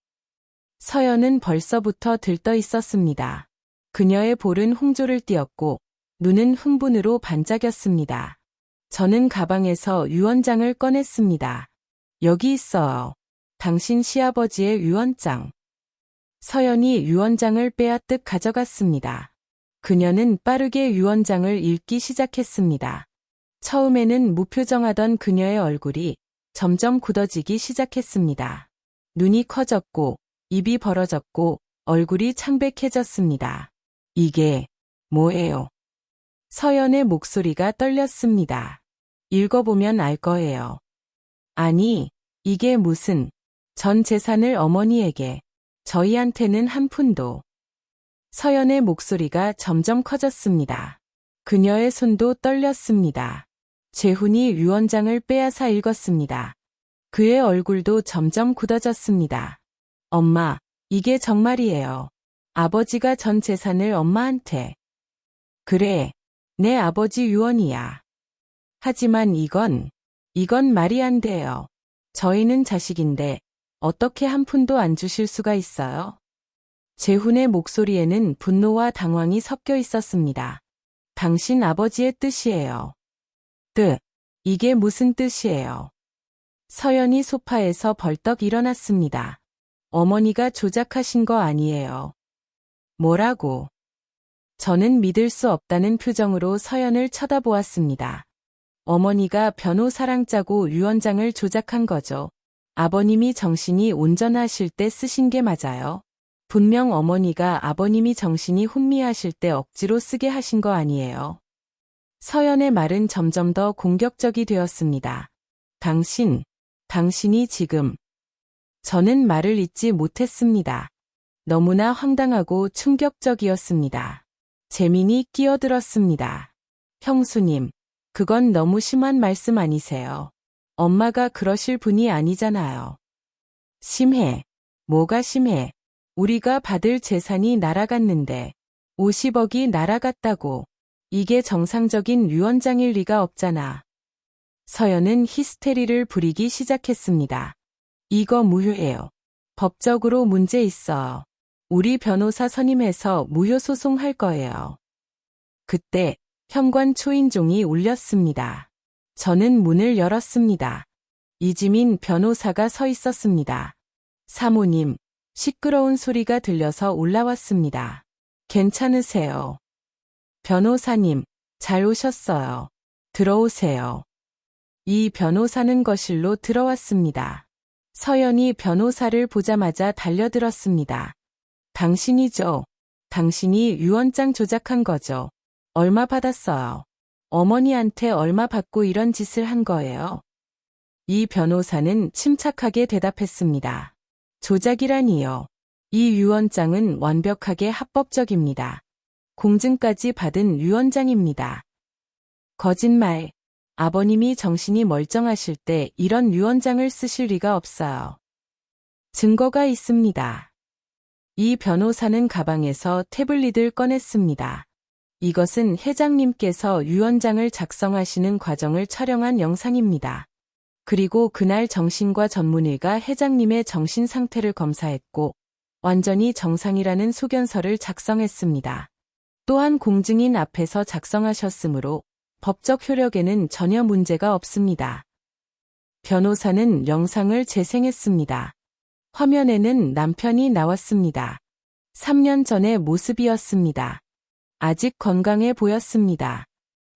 [SPEAKER 2] 서연은 벌써부터 들떠 있었습니다. 그녀의 볼은 홍조를 띠었고 눈은 흥분으로 반짝였습니다. 저는 가방에서 유언장을 꺼냈습니다. 여기 있어요. 당신 시아버지의 유언장. 서연이 유언장을 빼앗듯 가져갔습니다. 그녀는 빠르게 유언장을 읽기 시작했습니다. 처음에는 무표정하던 그녀의 얼굴이 점점 굳어지기 시작했습니다. 눈이 커졌고 입이 벌어졌고 얼굴이 창백해졌습니다. 이게 뭐예요? 서연의 목소리가 떨렸습니다. 읽어보면 알 거예요. 아니, 이게 무슨 전 재산을 어머니에게, 저희한테는 한 푼도. 서연의 목소리가 점점 커졌습니다. 그녀의 손도 떨렸습니다. 재훈이 유언장을 빼앗아 읽었습니다. 그의 얼굴도 점점 굳어졌습니다. 엄마, 이게 정말이에요. 아버지가 전 재산을 엄마한테. 그래, 내 아버지 유언이야. 하지만 이건 말이 안 돼요. 저희는 자식인데 어떻게 한 푼도 안 주실 수가 있어요? 재훈의 목소리에는 분노와 당황이 섞여 있었습니다. 당신 아버지의 뜻이에요. 뜻, 이게 무슨 뜻이에요? 서연이 소파에서 벌떡 일어났습니다. 어머니가 조작하신 거 아니에요. 뭐라고? 저는 믿을 수 없다는 표정으로 서연을 쳐다보았습니다. 어머니가 변호사랑 짜고 유언장을 조작한 거죠. 아버님이 정신이 온전하실 때 쓰신 게 맞아요. 분명 어머니가 아버님이 정신이 혼미하실 때 억지로 쓰게 하신 거 아니에요. 서연의 말은 점점 더 공격적이 되었습니다. 당신이 지금. 저는 말을 잇지 못했습니다. 너무나 황당하고 충격적이었습니다. 재민이 끼어들었습니다. 형수님, 그건 너무 심한 말씀 아니세요? 엄마가 그러실 분이 아니잖아요. 심해. 뭐가 심해? 우리가 받을 재산이 날아갔는데 50억이 날아갔다고. 이게 정상적인 유언장일 리가 없잖아. 서연은 히스테리를 부리기 시작했습니다. 이거 무효예요. 법적으로 문제 있어요. 우리 변호사 선임해서 무효 소송할 거예요. 그때 현관 초인종이 울렸습니다. 저는 문을 열었습니다. 이지민 변호사가 서 있었습니다. 사모님, 시끄러운 소리가 들려서 올라왔습니다. 괜찮으세요? 변호사님, 잘 오셨어요. 들어오세요. 이 변호사는 거실로 들어왔습니다. 서연이 변호사를 보자마자 달려들었습니다. 당신이죠. 당신이 유언장 조작한 거죠. 얼마 받았어요? 어머니한테 얼마 받고 이런 짓을 한 거예요? 이 변호사는 침착하게 대답했습니다. 조작이라니요. 이 유언장은 완벽하게 합법적입니다. 공증까지 받은 유언장입니다. 거짓말. 아버님이 정신이 멀쩡하실 때 이런 유언장을 쓰실 리가 없어요. 증거가 있습니다. 이 변호사는 가방에서 태블릿을 꺼냈습니다. 이것은 회장님께서 유언장을 작성하시는 과정을 촬영한 영상입니다. 그리고 그날 정신과 전문의가 회장님의 정신 상태를 검사했고 완전히 정상이라는 소견서를 작성했습니다. 또한 공증인 앞에서 작성하셨으므로 법적 효력에는 전혀 문제가 없습니다. 변호사는 영상을 재생했습니다. 화면에는 남편이 나왔습니다. 3년 전의 모습이었습니다. 아직 건강해 보였습니다.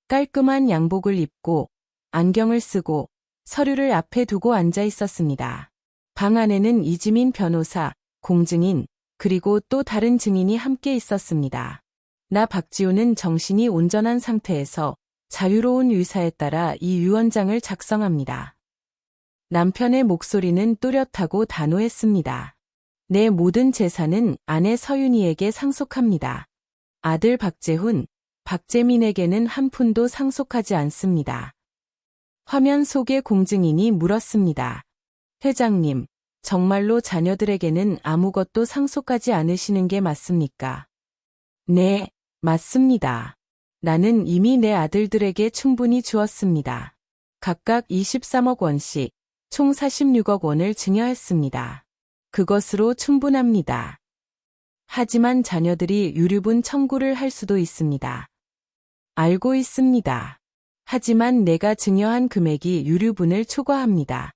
[SPEAKER 2] 깔끔한 양복을 입고 안경을 쓰고 서류를 앞에 두고 앉아 있었습니다. 방 안에는 이지민 변호사, 공증인, 그리고 또 다른 증인이 함께 있었습니다. 나 박지우는 정신이 온전한 상태에서 자유로운 의사에 따라 이 유언장을 작성합니다. 남편의 목소리는 또렷하고 단호했습니다. 내 모든 재산은 아내 서윤이에게 상속합니다. 아들 박재훈, 박재민에게는 한 푼도 상속하지 않습니다. 화면 속의 공증인이 물었습니다. 회장님, 정말로 자녀들에게는 아무것도 상속하지 않으시는 게 맞습니까? 네, 맞습니다. 나는 이미 내 아들들에게 충분히 주었습니다. 각각 23억 원씩, 총 46억 원을 증여했습니다. 그것으로 충분합니다. 하지만 자녀들이 유류분 청구를 할 수도 있습니다. 알고 있습니다. 하지만 내가 증여한 금액이 유류분을 초과합니다.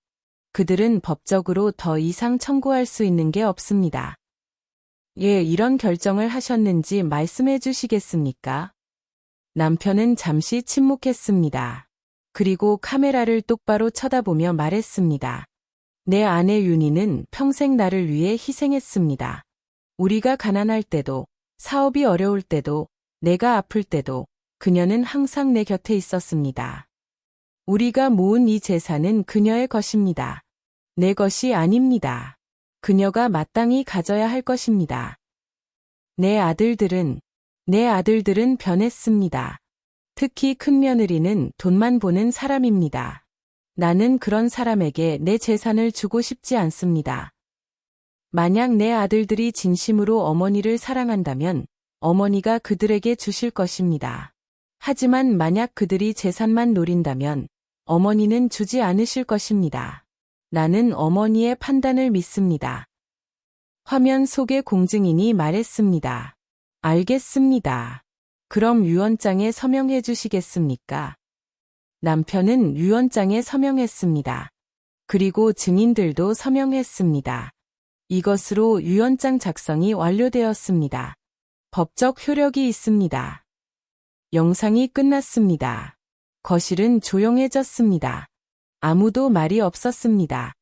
[SPEAKER 2] 그들은 법적으로 더 이상 청구할 수 있는 게 없습니다. 예, 이런 결정을 하셨는지 말씀해 주시겠습니까? 남편은 잠시 침묵했습니다. 그리고 카메라를 똑바로 쳐다보며 말했습니다. 내 아내 윤희는 평생 나를 위해 희생했습니다. 우리가 가난할 때도, 사업이 어려울 때도, 내가 아플 때도 그녀는 항상 내 곁에 있었습니다. 우리가 모은 이 재산은 그녀의 것입니다. 내 것이 아닙니다. 그녀가 마땅히 가져야 할 것입니다. 내 아들들은 변했습니다. 특히 큰며느리는 돈만 보는 사람입니다. 나는 그런 사람에게 내 재산을 주고 싶지 않습니다. 만약 내 아들들이 진심으로 어머니를 사랑한다면 어머니가 그들에게 주실 것입니다. 하지만 만약 그들이 재산만 노린다면 어머니는 주지 않으실 것입니다. 나는 어머니의 판단을 믿습니다. 화면 속의 공증인이 말했습니다. 알겠습니다. 그럼 유언장에 서명해 주시겠습니까? 남편은 유언장에 서명했습니다. 그리고 증인들도 서명했습니다. 이것으로 유언장 작성이 완료되었습니다. 법적 효력이 있습니다. 영상이 끝났습니다. 거실은 조용해졌습니다. 아무도 말이 없었습니다.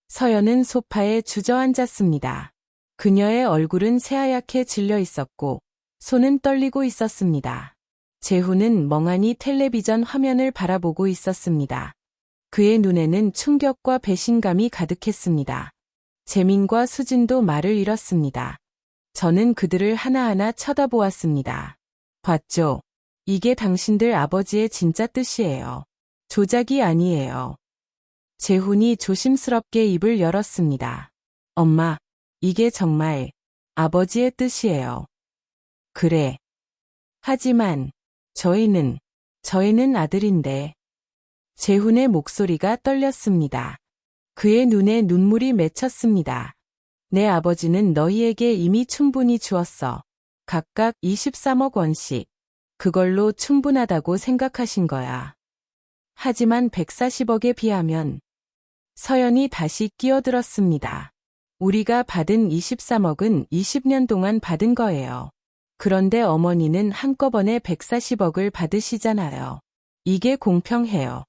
[SPEAKER 2] 서연은 소파에 주저앉았습니다. 그녀의 얼굴은 새하얗게 질려 있었고 손은 떨리고 있었습니다. 재훈은 멍하니 텔레비전 화면을 바라보고 있었습니다. 그의 눈에는 충격과 배신감이 가득했습니다. 재민과 수진도 말을 잃었습니다. 저는 그들을 하나하나 쳐다보았습니다. 봤죠? 이게 당신들 아버지의 진짜 뜻이에요. 조작이 아니에요. 재훈이 조심스럽게 입을 열었습니다. 엄마, 이게 정말 아버지의 뜻이에요. 그래. 하지만 저희는 아들인데. 재훈의 목소리가 떨렸습니다. 그의 눈에 눈물이 맺혔습니다. 내 아버지는 너희에게 이미 충분히 주었어. 각각 23억 원씩. 그걸로 충분하다고 생각하신 거야. 하지만 140억에 비하면 서연이 다시 끼어들었습니다. 우리가 받은 23억은 20년 동안 받은 거예요. 그런데 어머니는 한꺼번에 140억을 받으시잖아요. 이게 공평해요.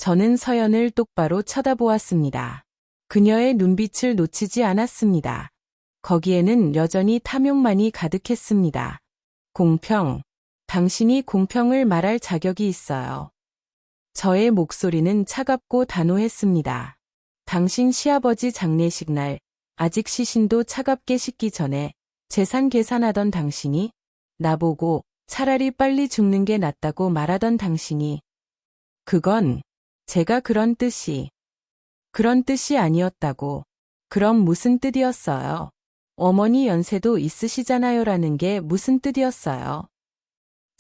[SPEAKER 2] 저는 서연을 똑바로 쳐다보았습니다. 그녀의 눈빛을 놓치지 않았습니다. 거기에는 여전히 탐욕만이 가득했습니다. 공평. 당신이 공평을 말할 자격이 있어요. 저의 목소리는 차갑고 단호했습니다. 당신 시아버지 장례식 날 아직 시신도 차갑게 식기 전에 재산 계산하던 당신이 나보고 차라리 빨리 죽는 게 낫다고 말하던 당신이 그건 제가 그런 뜻이 아니었다고. 그럼 무슨 뜻이었어요? 어머니 연세도 있으시잖아요라는 게 무슨 뜻이었어요?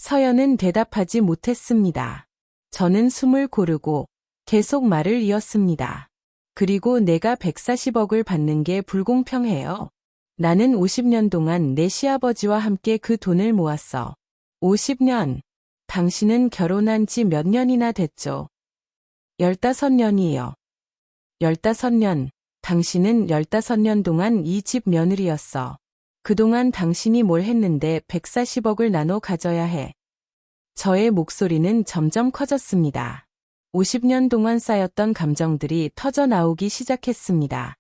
[SPEAKER 2] 서연은 대답하지 못했습니다. 저는 숨을 고르고 계속 말을 이었습니다. 그리고 내가 140억을 받는 게 불공평해요. 나는 50년 동안 내 시아버지와 함께 그 돈을 모았어. 50년. 당신은 결혼한 지 몇 년이나 됐죠? 15년이요. 15년. 당신은 15년 동안 이 집 며느리였어. 그동안 당신이 뭘 했는데 140억을 나눠 가져야 해. 저의 목소리는 점점 커졌습니다. 50년 동안 쌓였던 감정들이 터져 나오기 시작했습니다.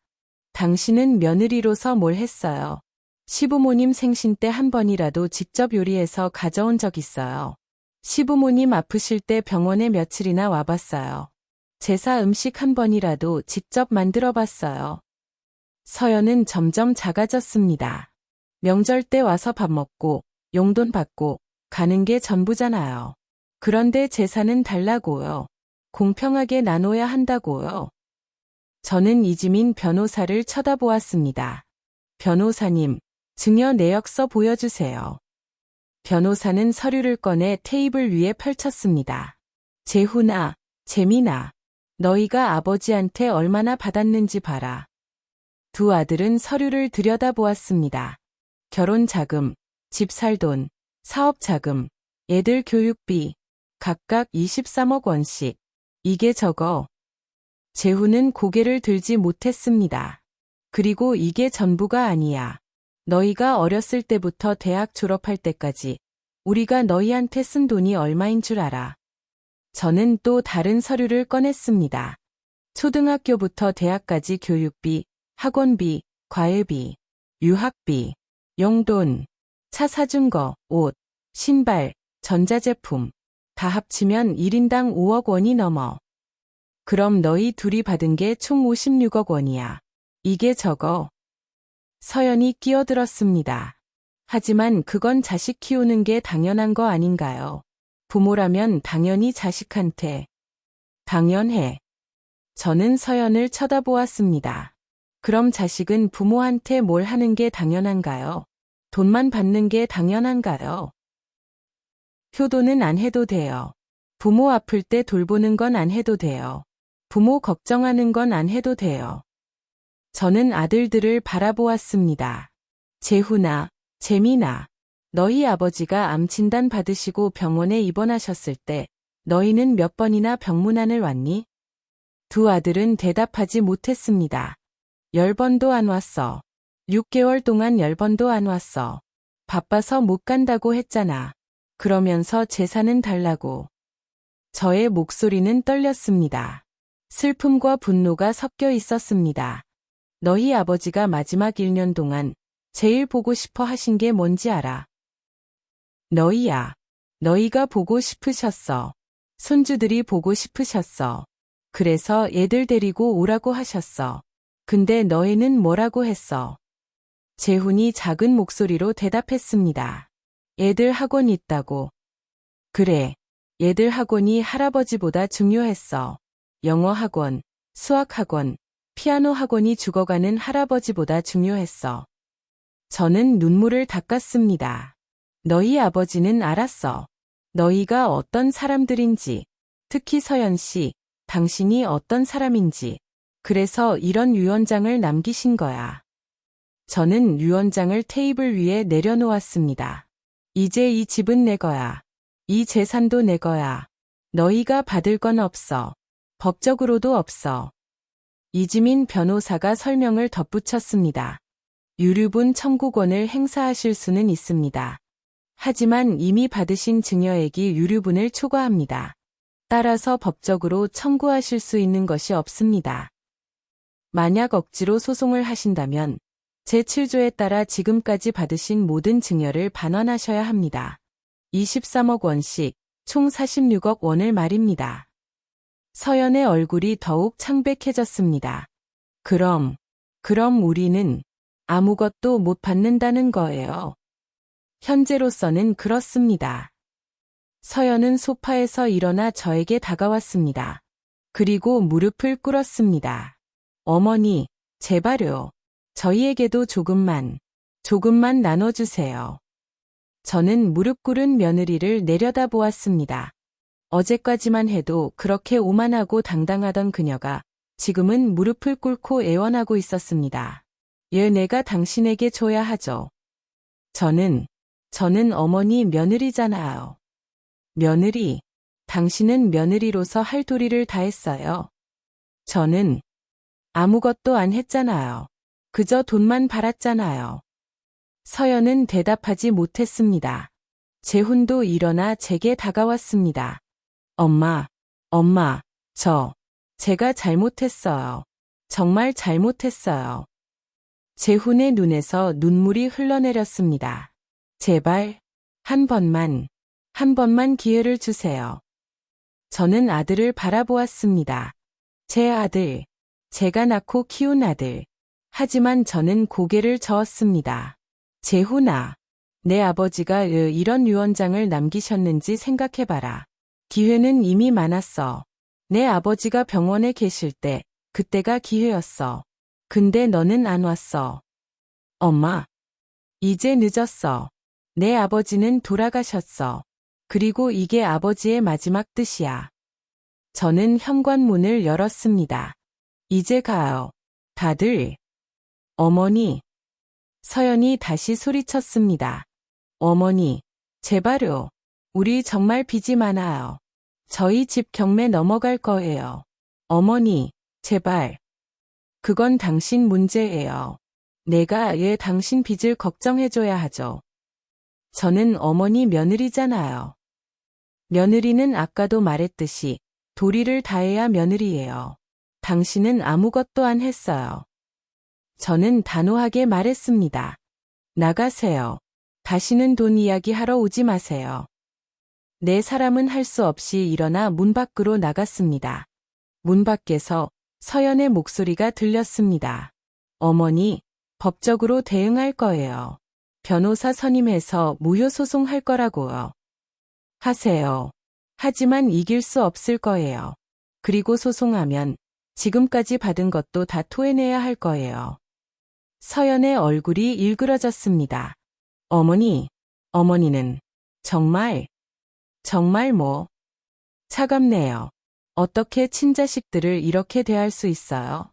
[SPEAKER 2] 당신은 며느리로서 뭘 했어요? 시부모님 생신 때 한 번이라도 직접 요리해서 가져온 적 있어요. 시부모님 아프실 때 병원에 며칠이나 와봤어요. 제사 음식 한 번이라도 직접 만들어 봤어요. 서연은 점점 작아졌습니다. 명절 때 와서 밥 먹고 용돈 받고 가는 게 전부잖아요. 그런데 제사는 달라고요. 공평하게 나눠야 한다고요. 저는 이지민 변호사를 쳐다보았습니다. 변호사님, 증여 내역서 보여주세요. 변호사는 서류를 꺼내 테이블 위에 펼쳤습니다. 재훈아, 재민아, 너희가 아버지한테 얼마나 받았는지 봐라. 두 아들은 서류를 들여다보았습니다. 결혼 자금, 집 살 돈, 사업 자금, 애들 교육비, 각각 23억 원씩. 이게 적어. 재훈은 고개를 들지 못했습니다. 그리고 이게 전부가 아니야. 너희가 어렸을 때부터 대학 졸업할 때까지 우리가 너희한테 쓴 돈이 얼마인 줄 알아. 저는 또 다른 서류를 꺼냈습니다. 초등학교부터 대학까지 교육비, 학원비, 과외비, 유학비, 용돈, 차 사준 거, 옷, 신발, 전자제품 다 합치면 1인당 5억 원이 넘어. 그럼 너희 둘이 받은 게 총 56억 원이야. 이게 적어. 서연이 끼어들었습니다. 하지만 그건 자식 키우는 게 당연한 거 아닌가요? 부모라면 당연히 자식한테. 당연해. 저는 서연을 쳐다보았습니다. 그럼 자식은 부모한테 뭘 하는 게 당연한가요? 돈만 받는 게 당연한가요? 효도는 안 해도 돼요. 부모 아플 때 돌보는 건 안 해도 돼요. 부모 걱정하는 건 안 해도 돼요. 저는 아들들을 바라보았습니다. 재훈아, 재민아, 너희 아버지가 암 진단 받으시고 병원에 입원하셨을 때 너희는 몇 번이나 병문안을 왔니? 두 아들은 대답하지 못했습니다. 10번도 안 왔어. 6개월 동안 10번도 안 왔어. 바빠서 못 간다고 했잖아. 그러면서 제사는 달라고. 저의 목소리는 떨렸습니다. 슬픔과 분노가 섞여 있었습니다. 너희 아버지가 마지막 1년 동안 제일 보고 싶어 하신 게 뭔지 알아? 너희야. 너희가 보고 싶으셨어. 손주들이 보고 싶으셨어. 그래서 애들 데리고 오라고 하셨어. 근데 너희는 뭐라고 했어? 재훈이 작은 목소리로 대답했습니다. 애들 학원 있다고. 그래. 애들 학원이 할아버지보다 중요했어. 영어 학원, 수학 학원, 피아노 학원이 죽어가는 할아버지보다 중요했어. 저는 눈물을 닦았습니다. 너희 아버지는 알았어. 너희가 어떤 사람들인지, 특히 서연 씨, 당신이 어떤 사람인지. 그래서 이런 유언장을 남기신 거야. 저는 유언장을 테이블 위에 내려놓았습니다. 이제 이 집은 내 거야. 이 재산도 내 거야. 너희가 받을 건 없어. 법적으로도 없어. 이지민 변호사가 설명을 덧붙였습니다. 유류분 청구권을 행사하실 수는 있습니다. 하지만 이미 받으신 증여액이 유류분을 초과합니다. 따라서 법적으로 청구하실 수 있는 것이 없습니다. 만약 억지로 소송을 하신다면 제7조에 따라 지금까지 받으신 모든 증여를 반환하셔야 합니다. 23억 원씩 총 46억 원을 말입니다. 서연의 얼굴이 더욱 창백해졌습니다. 그럼 우리는 아무것도 못 받는다는 거예요. 현재로서는 그렇습니다. 서연은 소파에서 일어나 저에게 다가왔습니다. 그리고 무릎을 꿇었습니다. 어머니, 제발요. 저희에게도 조금만 나눠주세요. 저는 무릎 꿇은 며느리를 내려다보았습니다. 어제까지만 해도 그렇게 오만하고 당당하던 그녀가 지금은 무릎을 꿇고 애원하고 있었습니다. 내가 당신에게 줘야 하죠. 저는 어머니 며느리잖아요. 며느리, 당신은 며느리로서 할 도리를 다 했어요. 저는 아무것도 안 했잖아요. 그저 돈만 벌었잖아요. 서연은 대답하지 못했습니다. 재훈도 일어나 제게 다가왔습니다. 엄마, 제가 잘못했어요. 정말 잘못했어요. 재훈의 눈에서 눈물이 흘러내렸습니다. 제발, 한 번만 기회를 주세요. 저는 아들을 바라보았습니다. 제 아들, 제가 낳고 키운 아들. 하지만 저는 고개를 저었습니다. 재훈아, 내 아버지가 이런 유언장을 남기셨는지 생각해봐라. 기회는 이미 많았어. 내 아버지가 병원에 계실 때, 그때가 기회였어. 근데 너는 안 왔어. 엄마, 이제 늦었어. 내 아버지는 돌아가셨어. 그리고 이게 아버지의 마지막 뜻이야. 저는 현관문을 열었습니다. 이제 가요. 다들. 어머니. 서연이 다시 소리쳤습니다. 어머니, 제발요. 우리 정말 빚이 많아요. 저희 집 경매 넘어갈 거예요. 어머니, 제발. 그건 당신 문제예요. 내가 당신 빚을 걱정해줘야 하죠. 저는 어머니 며느리잖아요. 며느리는 아까도 말했듯이 도리를 다해야 며느리예요. 당신은 아무것도 안 했어요. 저는 단호하게 말했습니다. 나가세요. 다시는 돈 이야기 하러 오지 마세요. 네 사람은 할 수 없이 일어나 문 밖으로 나갔습니다. 문 밖에서 서연의 목소리가 들렸습니다. 어머니, 법적으로 대응할 거예요. 변호사 선임해서 무효 소송할 거라고요. 하세요. 하지만 이길 수 없을 거예요. 그리고 소송하면 지금까지 받은 것도 다 토해내야 할 거예요. 서연의 얼굴이 일그러졌습니다. 어머니는 정말 차갑네요. 어떻게 친자식들을 이렇게 대할 수 있어요?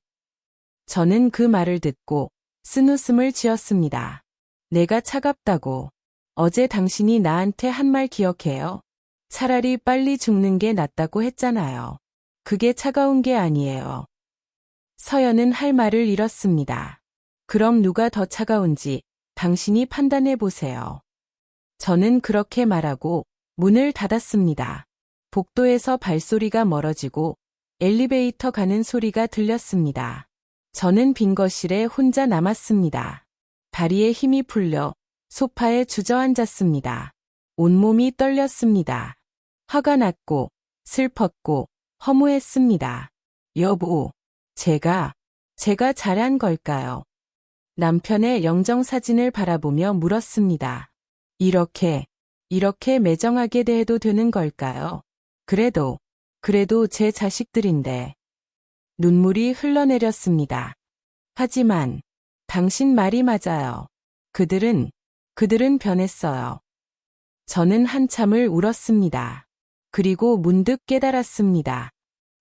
[SPEAKER 2] 저는 그 말을 듣고 쓴웃음을 지었습니다. 내가 차갑다고. 어제 당신이 나한테 한 말 기억해요? 차라리 빨리 죽는 게 낫다고 했잖아요. 그게 차가운 게 아니에요. 서연은 할 말을 잃었습니다. 그럼 누가 더 차가운지 당신이 판단해 보세요. 저는 그렇게 말하고 문을 닫았습니다. 복도에서 발소리가 멀어지고 엘리베이터 가는 소리가 들렸습니다. 저는 빈 거실에 혼자 남았습니다. 다리에 힘이 풀려 소파에 주저앉았습니다. 온몸이 떨렸습니다. 화가 났고 슬펐고 허무했습니다. 여보, 제가 잘한 걸까요? 남편의 영정사진을 바라보며 물었습니다. 이렇게 매정하게 대해도 되는 걸까요? 그래도 제 자식들인데. 눈물이 흘러내렸습니다. 하지만 당신 말이 맞아요. 그들은 변했어요. 저는 한참을 울었습니다. 그리고 문득 깨달았습니다.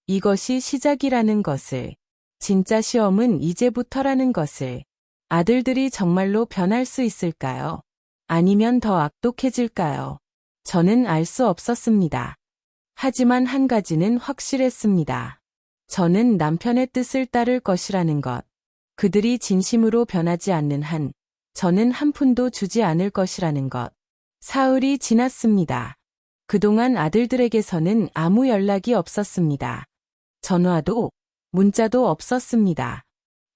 [SPEAKER 2] 이것이 시작이라는 것을, 진짜 시험은 이제부터라는 것을. 아들들이 정말로 변할 수 있을까요? 아니면 더 악독해질까요? 저는 알 수 없었습니다. 하지만 한 가지는 확실했습니다. 저는 남편의 뜻을 따를 것이라는 것. 그들이 진심으로 변하지 않는 한, 저는 한 푼도 주지 않을 것이라는 것. 사흘이 지났습니다. 그동안 아들들에게서는 아무 연락이 없었습니다. 전화도, 문자도 없었습니다.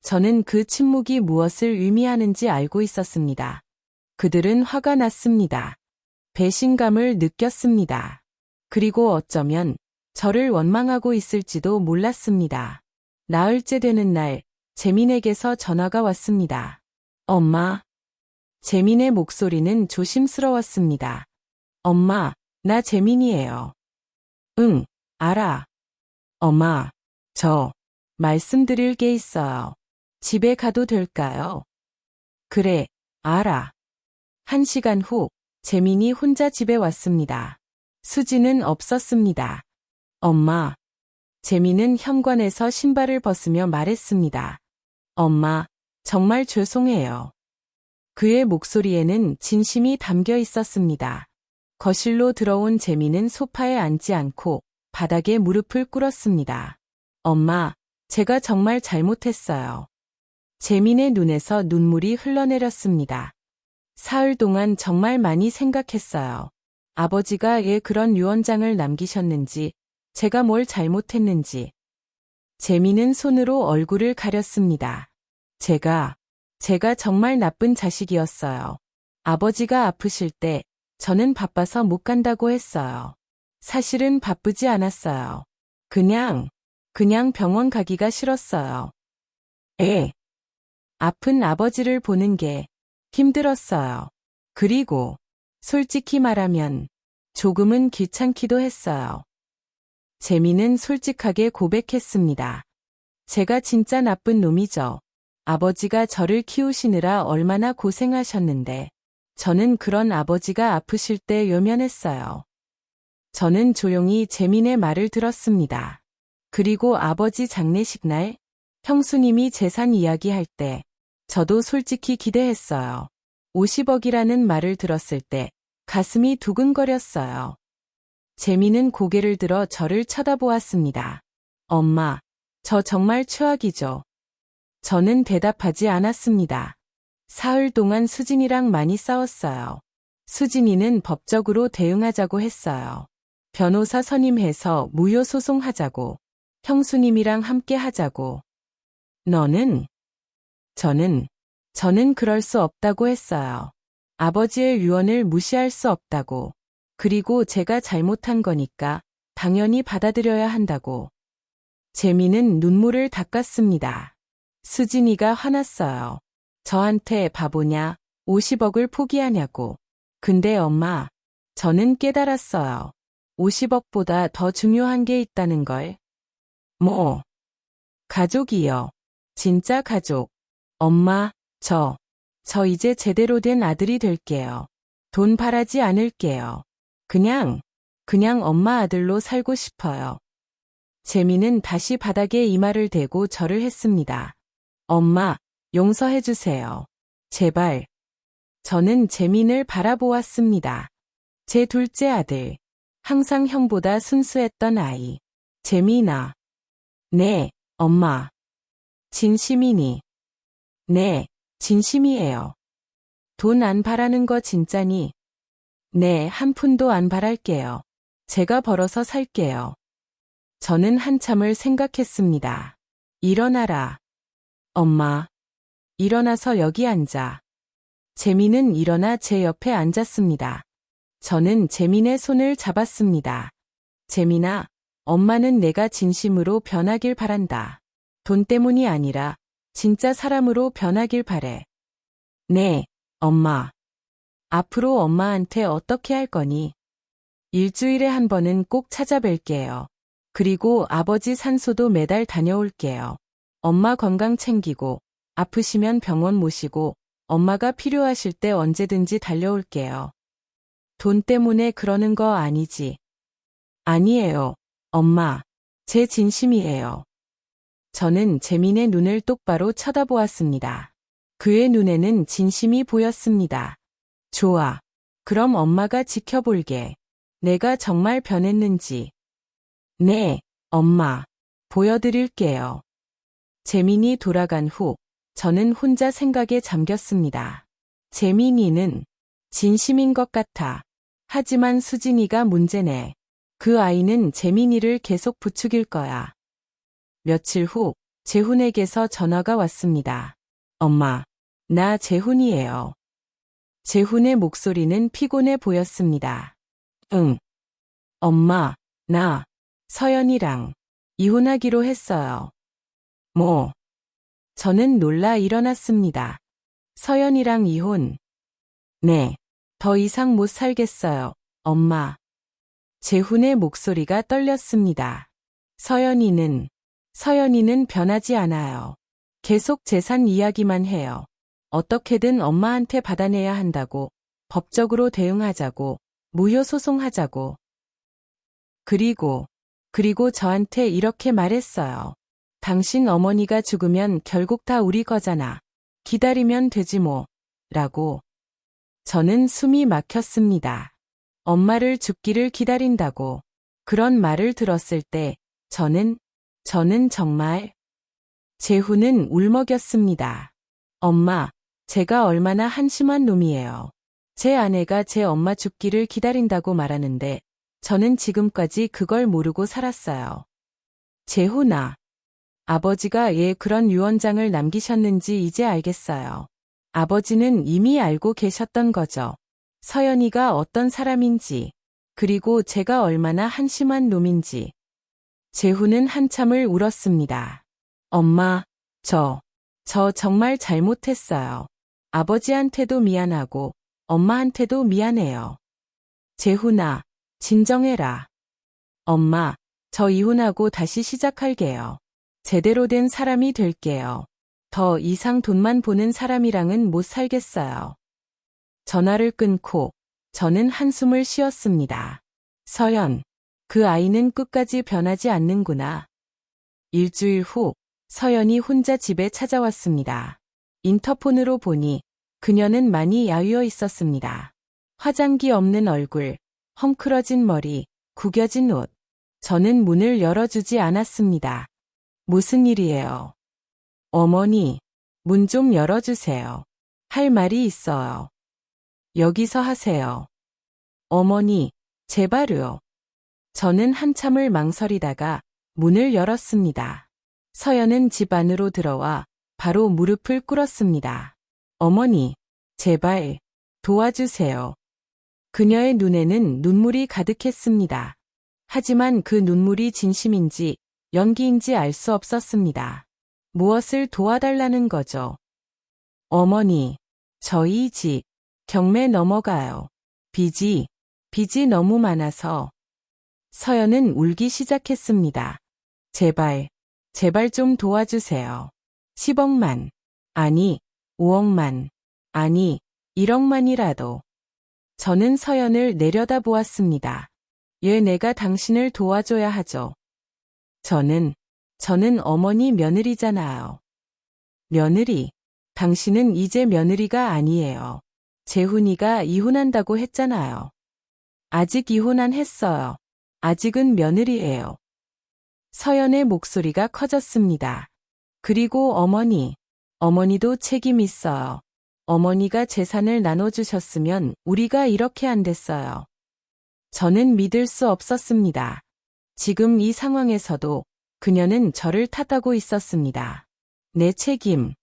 [SPEAKER 2] 저는 그 침묵이 무엇을 의미하는지 알고 있었습니다. 그들은 화가 났습니다. 배신감을 느꼈습니다. 그리고 어쩌면 저를 원망하고 있을지도 몰랐습니다. 나흘째 되는 날, 재민에게서 전화가 왔습니다. 엄마. 재민의 목소리는 조심스러웠습니다. 엄마, 나 재민이에요. 응, 알아. 엄마, 저 말씀드릴 게 있어요. 집에 가도 될까요? 그래, 알아. 1시간 후, 재민이 혼자 집에 왔습니다. 수지는 없었습니다. 엄마. 재민은 현관에서 신발을 벗으며 말했습니다. 엄마, 정말 죄송해요. 그의 목소리에는 진심이 담겨 있었습니다. 거실로 들어온 재민은 소파에 앉지 않고 바닥에 무릎을 꿇었습니다. 엄마, 제가 정말 잘못했어요. 재민의 눈에서 눈물이 흘러내렸습니다. 사흘 동안 정말 많이 생각했어요. 아버지가 왜 그런 유언장을 남기셨는지, 제가 뭘 잘못했는지. 재민은 손으로 얼굴을 가렸습니다. 제가 정말 나쁜 자식이었어요. 아버지가 아프실 때 저는 바빠서 못 간다고 했어요. 사실은 바쁘지 않았어요. 그냥 병원 가기가 싫었어요. 아픈 아버지를 보는 게 힘들었어요. 그리고 솔직히 말하면 조금은 귀찮기도 했어요. 재민은 솔직하게 고백했습니다. 제가 진짜 나쁜 놈이죠. 아버지가 저를 키우시느라 얼마나 고생하셨는데 저는 그런 아버지가 아프실 때 외면했어요. 저는 조용히 재민의 말을 들었습니다. 그리고 아버지 장례식 날 형수님이 재산 이야기할 때 저도 솔직히 기대했어요. 50억이라는 말을 들었을 때 가슴이 두근거렸어요. 재민은 고개를 들어 저를 쳐다보았습니다. 엄마, 저 정말 최악이죠. 저는 대답하지 않았습니다. 사흘 동안 수진이랑 많이 싸웠어요. 수진이는 법적으로 대응하자고 했어요. 변호사 선임해서 무효 소송하자고. 형수님이랑 함께 하자고. 저는 그럴 수 없다고 했어요. 아버지의 유언을 무시할 수 없다고. 그리고 제가 잘못한 거니까 당연히 받아들여야 한다고. 재민은 눈물을 닦았습니다. 수진이가 화났어요. 저한테 바보냐, 50억을 포기하냐고. 근데 엄마, 저는 깨달았어요. 50억보다 더 중요한 게 있다는 걸. 가족이요. 진짜 가족. 엄마, 저 이제 제대로 된 아들이 될게요. 돈 바라지 않을게요. 그냥 엄마 아들로 살고 싶어요. 재민은 다시 바닥에 이마를 대고 절을 했습니다. 엄마, 용서해주세요. 제발. 저는 재민을 바라보았습니다. 제 둘째 아들. 항상 형보다 순수했던 아이. 재민아. 네, 엄마. 진심이니? 네, 진심이에요. 돈 안 바라는 거 진짜니? 네, 한 푼도 안 바랄게요. 제가 벌어서 살게요. 저는 한참을 생각했습니다. 일어나라. 엄마. 일어나서 여기 앉아. 재민은 일어나 제 옆에 앉았습니다. 저는 재민의 손을 잡았습니다. 재민아, 엄마는 내가 진심으로 변하길 바란다. 돈 때문이 아니라 진짜 사람으로 변하길 바래. 네, 엄마. 앞으로 엄마한테 어떻게 할 거니? 일주일에 한 번은 꼭 찾아뵐게요. 그리고 아버지 산소도 매달 다녀올게요. 엄마 건강 챙기고, 아프시면 병원 모시고, 엄마가 필요하실 때 언제든지 달려올게요. 돈 때문에 그러는 거 아니지? 아니에요, 엄마. 제 진심이에요. 저는 재민의 눈을 똑바로 쳐다보았습니다. 그의 눈에는 진심이 보였습니다. 좋아. 그럼 엄마가 지켜볼게. 내가 정말 변했는지. 네, 엄마. 보여드릴게요. 재민이 돌아간 후 저는 혼자 생각에 잠겼습니다. 재민이는 진심인 것 같아. 하지만 수진이가 문제네. 그 아이는 재민이를 계속 부추길 거야. 며칠 후 재훈에게서 전화가 왔습니다. 엄마, 나 재훈이에요. 재훈의 목소리는 피곤해 보였습니다. 응. 엄마, 나 서연이랑 이혼하기로 했어요. 저는 놀라 일어났습니다. 서연이랑 이혼? 네. 더 이상 못 살겠어요, 엄마. 재훈의 목소리가 떨렸습니다. 서연이는 변하지 않아요. 계속 재산 이야기만 해요. 어떻게든 엄마한테 받아내야 한다고, 법적으로 대응하자고, 무효소송하자고. 그리고 저한테 이렇게 말했어요. 당신 어머니가 죽으면 결국 다 우리 거잖아. 기다리면 되지 뭐. 라고. 저는 숨이 막혔습니다. 엄마를 죽기를 기다린다고. 그런 말을 들었을 때 저는 정말 재훈은 울먹였습니다. 엄마, 제가 얼마나 한심한 놈이에요. 제 아내가 제 엄마 죽기를 기다린다고 말하는데 저는 지금까지 그걸 모르고 살았어요. 재훈아, 아버지가 왜 그런 유언장을 남기셨는지 이제 알겠어요. 아버지는 이미 알고 계셨던 거죠. 서연이가 어떤 사람인지, 그리고 제가 얼마나 한심한 놈인지. 재훈은 한참을 울었습니다. 엄마, 저 정말 잘못했어요. 아버지한테도 미안하고 엄마한테도 미안해요. 재훈아, 진정해라. 엄마, 저 이혼하고 다시 시작할게요. 제대로 된 사람이 될게요. 더 이상 돈만 보는 사람이랑은 못 살겠어요. 전화를 끊고 저는 한숨을 쉬었습니다. 서연, 그 아이는 끝까지 변하지 않는구나. 일주일 후 서연이 혼자 집에 찾아왔습니다. 인터폰으로 보니 그녀는 많이 야위어 있었습니다. 화장기 없는 얼굴, 헝클어진 머리, 구겨진 옷. 저는 문을 열어주지 않았습니다. 무슨 일이에요? 어머니, 문 좀 열어주세요. 할 말이 있어요. 여기서 하세요. 어머니, 제발요. 저는 한참을 망설이다가 문을 열었습니다. 서연은 집 안으로 들어와 바로 무릎을 꿇었습니다. 어머니, 제발 도와주세요. 그녀의 눈에는 눈물이 가득했습니다. 하지만 그 눈물이 진심인지 연기인지 알 수 없었습니다. 무엇을 도와달라는 거죠? 어머니, 저희 집 경매 넘어가요. 빚이 너무 많아서. 서연은 울기 시작했습니다. 제발 좀 도와주세요. 10억만, 아니 5억만, 아니 1억만이라도. 저는 서연을 내려다보았습니다. 왜 내가 당신을 도와줘야 하죠? 저는 어머니 며느리잖아요. 며느리, 당신은 이제 며느리가 아니에요. 재훈이가 이혼한다고 했잖아요. 아직 이혼 안 했어요. 아직은 며느리예요. 서연의 목소리가 커졌습니다. 그리고 어머니도 책임 있어요. 어머니가 재산을 나눠주셨으면 우리가 이렇게 안 됐어요. 저는 믿을 수 없었습니다. 지금 이 상황에서도 그녀는 저를 탓하고 있었습니다. 내 책임.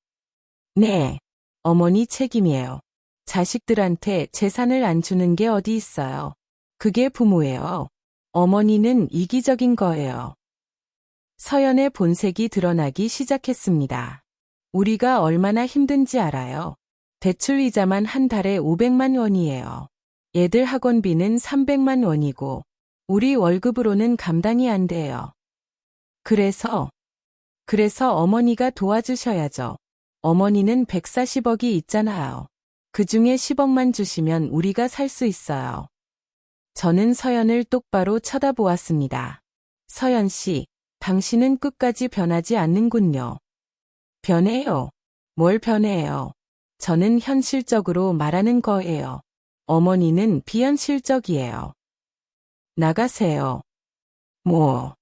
[SPEAKER 2] 네, 어머니 책임이에요. 자식들한테 재산을 안 주는 게 어디 있어요. 그게 부모예요. 어머니는 이기적인 거예요. 서연의 본색이 드러나기 시작했습니다. 우리가 얼마나 힘든지 알아요. 대출 이자만 한 달에 500만 원이에요. 애들 학원비는 300만 원이고 우리 월급으로는 감당이 안 돼요. 그래서 어머니가 도와주셔야죠. 어머니는 140억이 있잖아요. 그중에 10억만 주시면 우리가 살 수 있어요. 저는 서연을 똑바로 쳐다보았습니다. 서연 씨, 당신은 끝까지 변하지 않는군요. 변해요. 뭘 변해요? 저는 현실적으로 말하는 거예요. 어머니는 비현실적이에요. 나가세요. 뭐?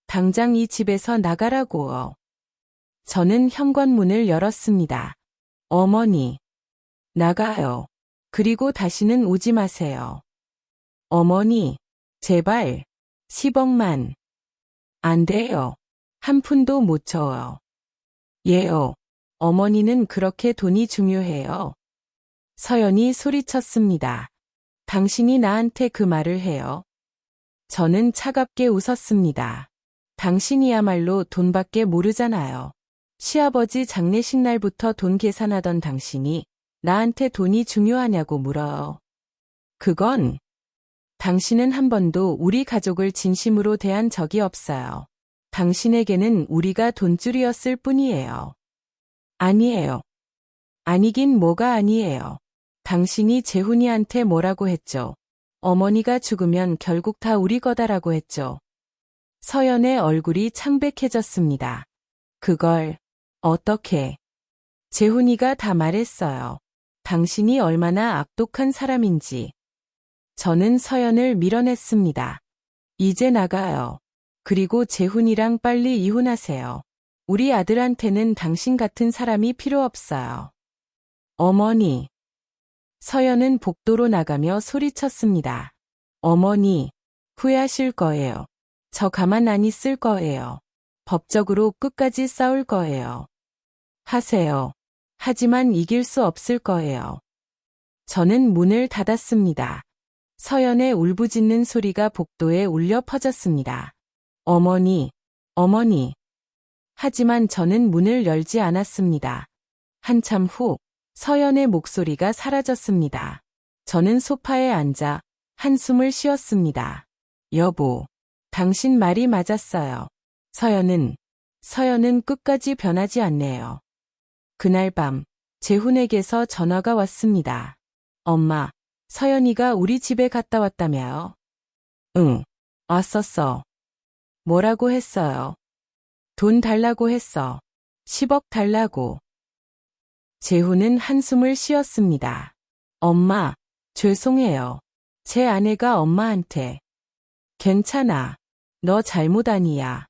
[SPEAKER 2] 당장 이 집에서 나가라고요. 저는 현관문을 열었습니다. 어머니, 나가요. 그리고 다시는 오지 마세요. 어머니, 제발, 10억만. 안 돼요. 한 푼도 못 줘요. 예요. 어머니는 그렇게 돈이 중요해요. 서연이 소리쳤습니다. 당신이 나한테 그 말을 해요. 저는 차갑게 웃었습니다. 당신이야말로 돈밖에 모르잖아요. 시아버지 장례식 날부터 돈 계산하던 당신이 나한테 돈이 중요하냐고 물어요. 그건 당신은 한 번도 우리 가족을 진심으로 대한 적이 없어요. 당신에게는 우리가 돈줄이었을 뿐이에요. 아니에요. 아니긴 뭐가 아니에요. 당신이 재훈이한테 뭐라고 했죠? 어머니가 죽으면 결국 다 우리 거다라고 했죠. 서연의 얼굴이 창백해졌습니다. 그걸 어떻게? 재훈이가 다 말했어요. 당신이 얼마나 악독한 사람인지. 저는 서연을 밀어냈습니다. 이제 나가요. 그리고 재훈이랑 빨리 이혼하세요. 우리 아들한테는 당신 같은 사람이 필요 없어요. 어머니. 서연은 복도로 나가며 소리쳤습니다. 어머니, 후회하실 거예요. 저 가만 안 있을 거예요. 법적으로 끝까지 싸울 거예요. 하세요. 하지만 이길 수 없을 거예요. 저는 문을 닫았습니다. 서연의 울부짖는 소리가 복도에 울려 퍼졌습니다. 어머니, 어머니. 하지만 저는 문을 열지 않았습니다. 한참 후 서연의 목소리가 사라졌습니다. 저는 소파에 앉아 한숨을 쉬었습니다. 여보, 당신 말이 맞았어요. 서연은 끝까지 변하지 않네요. 그날 밤 재훈에게서 전화가 왔습니다. 엄마, 서연이가 우리 집에 갔다 왔다며요? 응, 왔었어. 뭐라고 했어요? 돈 달라고 했어. 10억 달라고. 재훈은 한숨을 쉬었습니다. 엄마, 죄송해요. 제 아내가 엄마한테. 괜찮아. 너 잘못 아니야.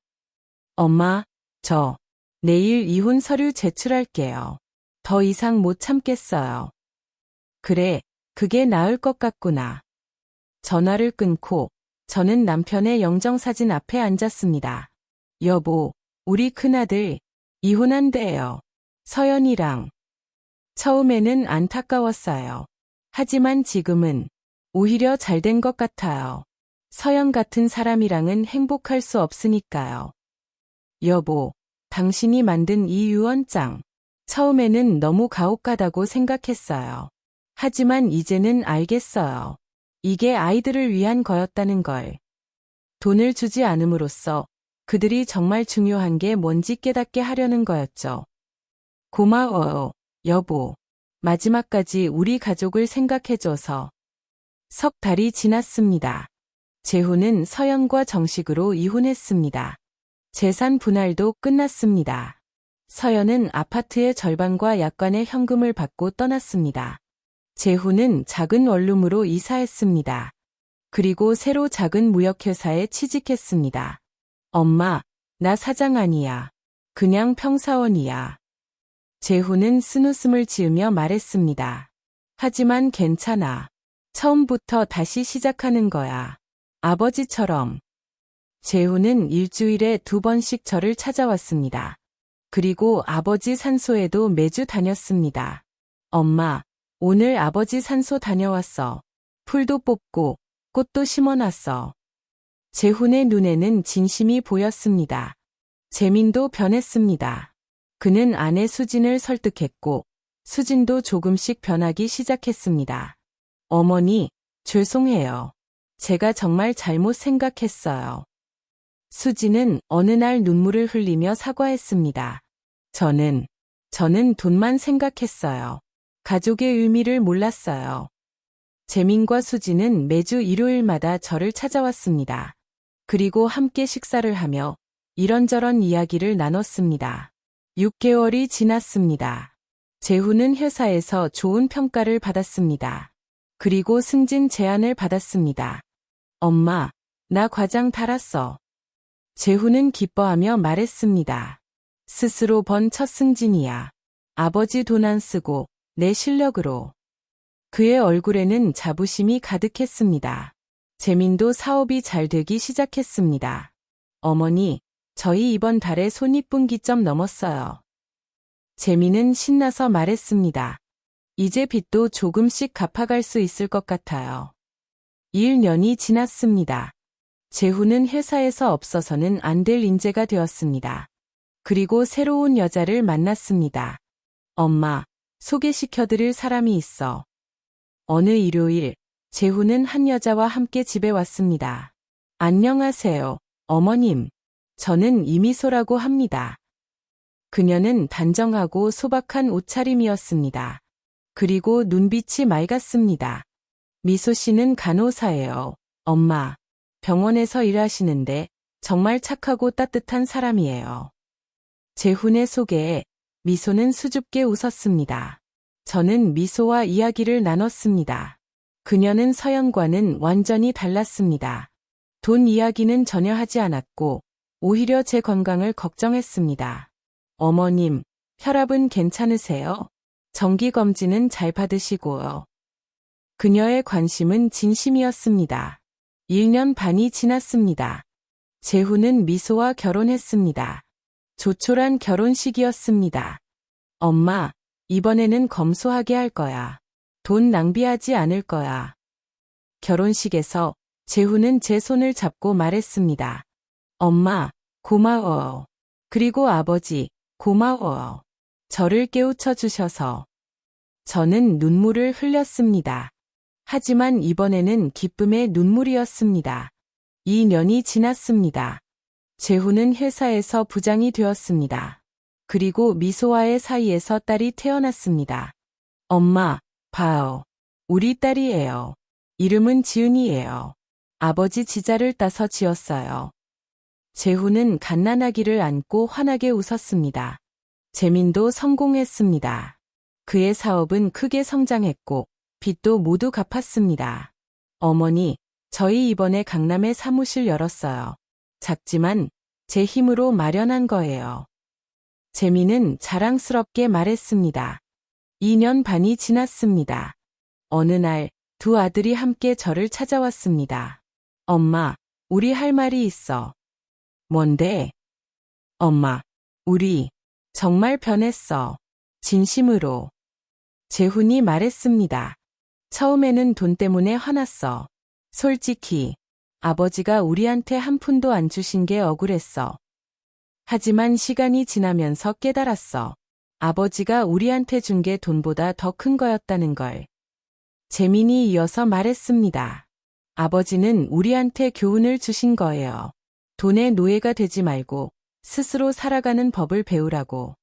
[SPEAKER 2] 엄마, 저 내일 이혼 서류 제출할게요. 더 이상 못 참겠어요. 그래, 그게 나을 것 같구나. 전화를 끊고 저는 남편의 영정사진 앞에 앉았습니다. 여보, 우리 큰아들 이혼한대요. 서연이랑. 처음에는 안타까웠어요. 하지만 지금은 오히려 잘된 것 같아요. 서연 같은 사람이랑은 행복할 수 없으니까요. 여보, 당신이 만든 이 유언장. 처음에는 너무 가혹하다고 생각했어요. 하지만 이제는 알겠어요. 이게 아이들을 위한 거였다는 걸. 돈을 주지 않음으로써 그들이 정말 중요한 게 뭔지 깨닫게 하려는 거였죠. 고마워요, 여보. 마지막까지 우리 가족을 생각해줘서. 석 달이 지났습니다. 재훈은 서연과 정식으로 이혼했습니다. 재산 분할도 끝났습니다. 서연은 아파트의 절반과 약간의 현금을 받고 떠났습니다. 재훈은 작은 원룸으로 이사했습니다. 그리고 새로 작은 무역회사에 취직했습니다. 엄마, 나 사장 아니야. 그냥 평사원이야. 재훈은 쓴웃음을 지으며 말했습니다. 하지만 괜찮아. 처음부터 다시 시작하는 거야. 아버지처럼. 재훈은 일주일에 2번씩 저를 찾아왔습니다. 그리고 아버지 산소에도 매주 다녔습니다. 엄마, 오늘 아버지 산소 다녀왔어. 풀도 뽑고 꽃도 심어놨어. 재훈의 눈에는 진심이 보였습니다. 재민도 변했습니다. 그는 아내 수진을 설득했고 수진도 조금씩 변하기 시작했습니다. 어머니, 죄송해요. 제가 정말 잘못 생각했어요. 수진은 어느 날 눈물을 흘리며 사과했습니다. 저는 돈만 생각했어요. 가족의 의미를 몰랐어요. 재민과 수진은 매주 일요일마다 저를 찾아왔습니다. 그리고 함께 식사를 하며 이런저런 이야기를 나눴습니다. 6개월이 지났습니다. 재훈은 회사에서 좋은 평가를 받았습니다. 그리고 승진 제안을 받았습니다. 엄마, 나 과장 달았어. 재훈은 기뻐하며 말했습니다. 스스로 번 첫 승진이야. 아버지 돈 안 쓰고 내 실력으로. 그의 얼굴에는 자부심이 가득했습니다. 재민도 사업이 잘 되기 시작했습니다. 어머니, 저희 이번 달에 손익분기점 넘었어요. 재민은 신나서 말했습니다. 이제 빚도 조금씩 갚아갈 수 있을 것 같아요. 1년이 지났습니다. 재훈은 회사에서 없어서는 안 될 인재가 되었습니다. 그리고 새로운 여자를 만났습니다. 엄마, 소개시켜드릴 사람이 있어. 어느 일요일, 재훈은 한 여자와 함께 집에 왔습니다. 안녕하세요, 어머님. 저는 이미소라고 합니다. 그녀는 단정하고 소박한 옷차림이었습니다. 그리고 눈빛이 맑았습니다. 미소 씨는 간호사예요. 엄마, 병원에서 일하시는데 정말 착하고 따뜻한 사람이에요. 재훈의 소개에 미소는 수줍게 웃었습니다. 저는 미소와 이야기를 나눴습니다. 그녀는 서연과는 완전히 달랐습니다. 돈 이야기는 전혀 하지 않았고 오히려 제 건강을 걱정했습니다. 어머님, 혈압은 괜찮으세요? 정기검진은 잘 받으시고요. 그녀의 관심은 진심이었습니다. 1년 반이 지났습니다. 재훈은 미소와 결혼했습니다. 조촐한 결혼식이었습니다. 엄마, 이번에는 검소하게 할 거야. 돈 낭비하지 않을 거야. 결혼식에서 재훈은 제 손을 잡고 말했습니다. 엄마, 고마워요. 그리고 아버지, 고마워요. 저를 깨우쳐 주셔서. 저는 눈물을 흘렸습니다. 하지만 이번에는 기쁨의 눈물이었습니다. 2년이 지났습니다. 재훈은 회사에서 부장이 되었습니다. 그리고 미소와의 사이에서 딸이 태어났습니다. 엄마, 봐요. 우리 딸이에요. 이름은 지은이에요. 아버지 지자를 따서 지었어요. 재훈은 갓난아기를 안고 환하게 웃었습니다. 재민도 성공했습니다. 그의 사업은 크게 성장했고 빚도 모두 갚았습니다. 어머니, 저희 이번에 강남에 사무실 열었어요. 작지만 제 힘으로 마련한 거예요. 재민은 자랑스럽게 말했습니다. 2년 반이 지났습니다. 어느 날 두 아들이 함께 저를 찾아왔습니다. 엄마, 우리 할 말이 있어. 뭔데? 엄마, 우리 정말 변했어. 진심으로. 재훈이 말했습니다. 처음에는 돈 때문에 화났어. 솔직히 아버지가 우리한테 한 푼도 안 주신 게 억울했어. 하지만 시간이 지나면서 깨달았어. 아버지가 우리한테 준 게 돈보다 더 큰 거였다는 걸. 재민이 이어서 말했습니다. 아버지는 우리한테 교훈을 주신 거예요. 돈의 노예가 되지 말고 스스로 살아가는 법을 배우라고.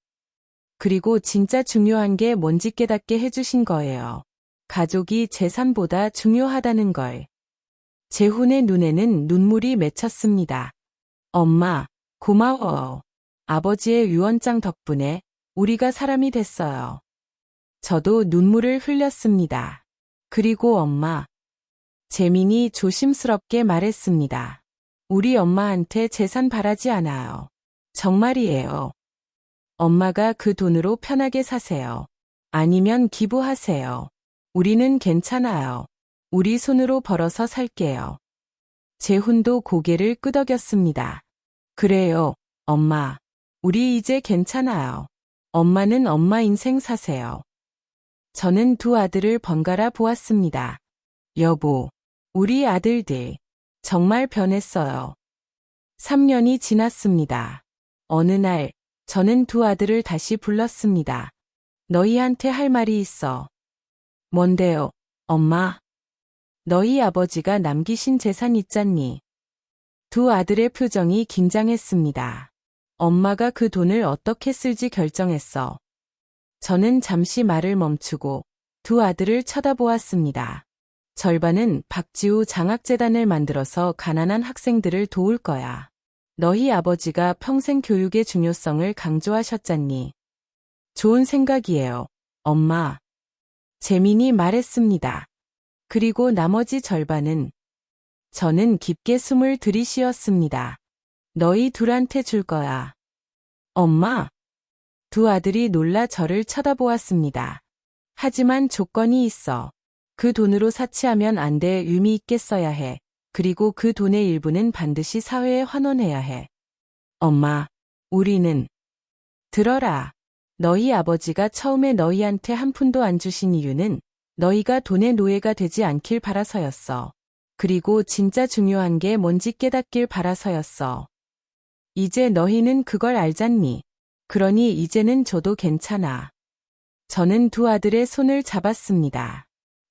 [SPEAKER 2] 그리고 진짜 중요한 게 뭔지 깨닫게 해주신 거예요. 가족이 재산보다 중요하다는 걸. 재훈의 눈에는 눈물이 맺혔습니다. 엄마, 고마워요. 아버지의 유언장 덕분에 우리가 사람이 됐어요. 저도 눈물을 흘렸습니다. 그리고 엄마. 재민이 조심스럽게 말했습니다. 우리 엄마한테 재산 바라지 않아요. 정말이에요. 엄마가 그 돈으로 편하게 사세요. 아니면 기부하세요. 우리는 괜찮아요. 우리 손으로 벌어서 살게요. 재훈도 고개를 끄덕였습니다. 그래요, 엄마. 우리 이제 괜찮아요. 엄마는 엄마 인생 사세요. 저는 두 아들을 번갈아 보았습니다. 여보, 우리 아들들 정말 변했어요. 3년이 지났습니다. 어느 날 저는 두 아들을 다시 불렀습니다. 너희한테 할 말이 있어. 뭔데요, 엄마? 너희 아버지가 남기신 재산 있잖니. 두 아들의 표정이 긴장했습니다. 엄마가 그 돈을 어떻게 쓸지 결정했어. 저는 잠시 말을 멈추고 두 아들을 쳐다보았습니다. 절반은 박지우 장학재단을 만들어서 가난한 학생들을 도울 거야. 너희 아버지가 평생 교육의 중요성을 강조하셨잖니. 좋은 생각이에요, 엄마. 재민이 말했습니다. 그리고 나머지 절반은 저는 깊게 숨을 들이쉬었습니다. 너희 둘한테 줄 거야. 엄마. 두 아들이 놀라 저를 쳐다보았습니다. 하지만 조건이 있어. 그 돈으로 사치하면 안 돼. 유미 있게 써야 해. 그리고 그 돈의 일부는 반드시 사회에 환원해야 해. 엄마, 우리는 들어라. 너희 아버지가 처음에 너희한테 한 푼도 안 주신 이유는 너희가 돈의 노예가 되지 않길 바라서였어. 그리고 진짜 중요한 게 뭔지 깨닫길 바라서였어. 이제 너희는 그걸 알잖니. 그러니 이제는 줘도 괜찮아. 저는 두 아들의 손을 잡았습니다.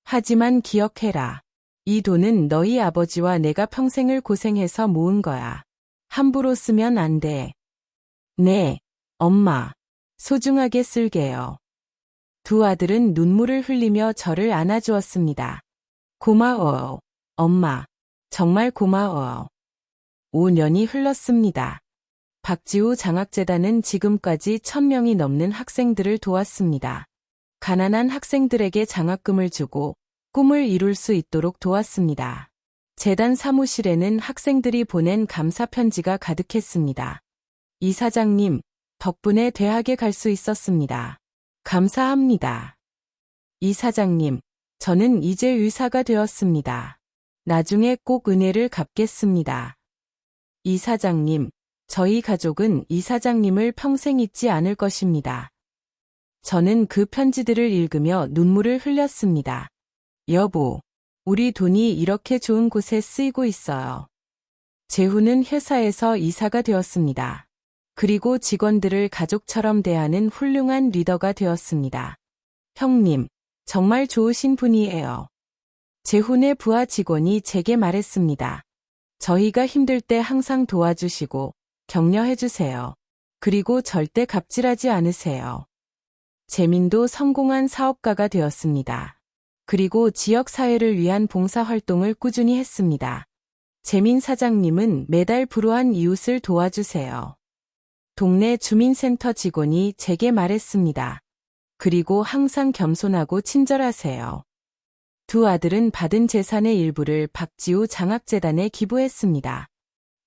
[SPEAKER 2] 하지만 기억해라. 이 돈은 너희 아버지와 내가 평생을 고생해서 모은 거야. 함부로 쓰면 안 돼. 네, 엄마. 소중하게 쓸게요. 두 아들은 눈물을 흘리며 저를 안아주었습니다. 고마워요, 엄마. 정말 고마워요. 5년이 흘렀습니다. 박지우 장학재단은 지금까지 1000명이 넘는 학생들을 도왔습니다. 가난한 학생들에게 장학금을 주고 꿈을 이룰 수 있도록 도왔습니다. 재단 사무실에는 학생들이 보낸 감사 편지가 가득했습니다. 이사장님, 덕분에 대학에 갈 수 있었습니다. 감사합니다. 이사장님, 저는 이제 의사가 되었습니다. 나중에 꼭 은혜를 갚겠습니다. 이사장님, 저희 가족은 이사장님을 평생 잊지 않을 것입니다. 저는 그 편지들을 읽으며 눈물을 흘렸습니다. 여보, 우리 돈이 이렇게 좋은 곳에 쓰이고 있어요. 재훈은 회사에서 이사가 되었습니다. 그리고 직원들을 가족처럼 대하는 훌륭한 리더가 되었습니다. 형님, 정말 좋으신 분이에요. 재훈의 부하 직원이 제게 말했습니다. 저희가 힘들 때 항상 도와주시고 격려해주세요. 그리고 절대 갑질하지 않으세요. 재민도 성공한 사업가가 되었습니다. 그리고 지역사회를 위한 봉사활동을 꾸준히 했습니다. 재민 사장님은 매달 불우한 이웃을 도와주세요. 동네 주민센터 직원이 제게 말했습니다. 그리고 항상 겸손하고 친절하세요. 두 아들은 받은 재산의 일부를 박지우 장학재단에 기부했습니다.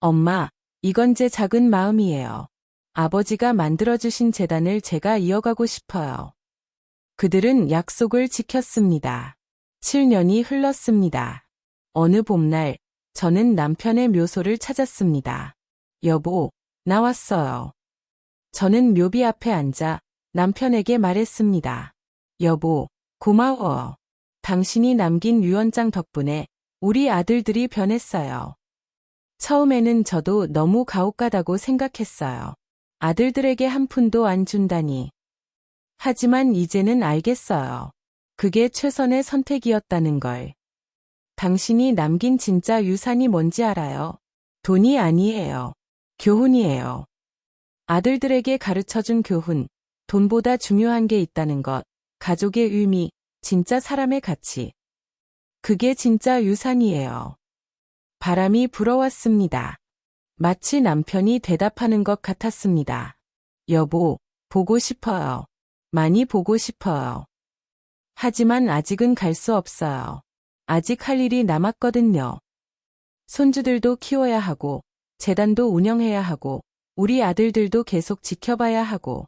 [SPEAKER 2] 엄마, 이건 제 작은 마음이에요. 아버지가 만들어주신 재단을 제가 이어가고 싶어요. 그들은 약속을 지켰습니다. 7년이 흘렀습니다. 어느 봄날, 저는 남편의 묘소를 찾았습니다. 여보, 나왔어요. 저는 묘비 앞에 앉아 남편에게 말했습니다. 여보, 고마워. 당신이 남긴 유언장 덕분에 우리 아들들이 변했어요. 처음에는 저도 너무 가혹하다고 생각했어요. 아들들에게 한 푼도 안 준다니. 하지만 이제는 알겠어요. 그게 최선의 선택이었다는 걸. 당신이 남긴 진짜 유산이 뭔지 알아요? 돈이 아니에요. 교훈이에요. 아들들에게 가르쳐준 교훈, 돈보다 중요한 게 있다는 것, 가족의 의미, 진짜 사람의 가치. 그게 진짜 유산이에요. 바람이 불어왔습니다. 마치 남편이 대답하는 것 같았습니다. 여보, 보고 싶어요. 많이 보고 싶어요. 하지만 아직은 갈 수 없어요. 아직 할 일이 남았거든요. 손주들도 키워야 하고, 재단도 운영해야 하고, 우리 아들들도 계속 지켜봐야 하고.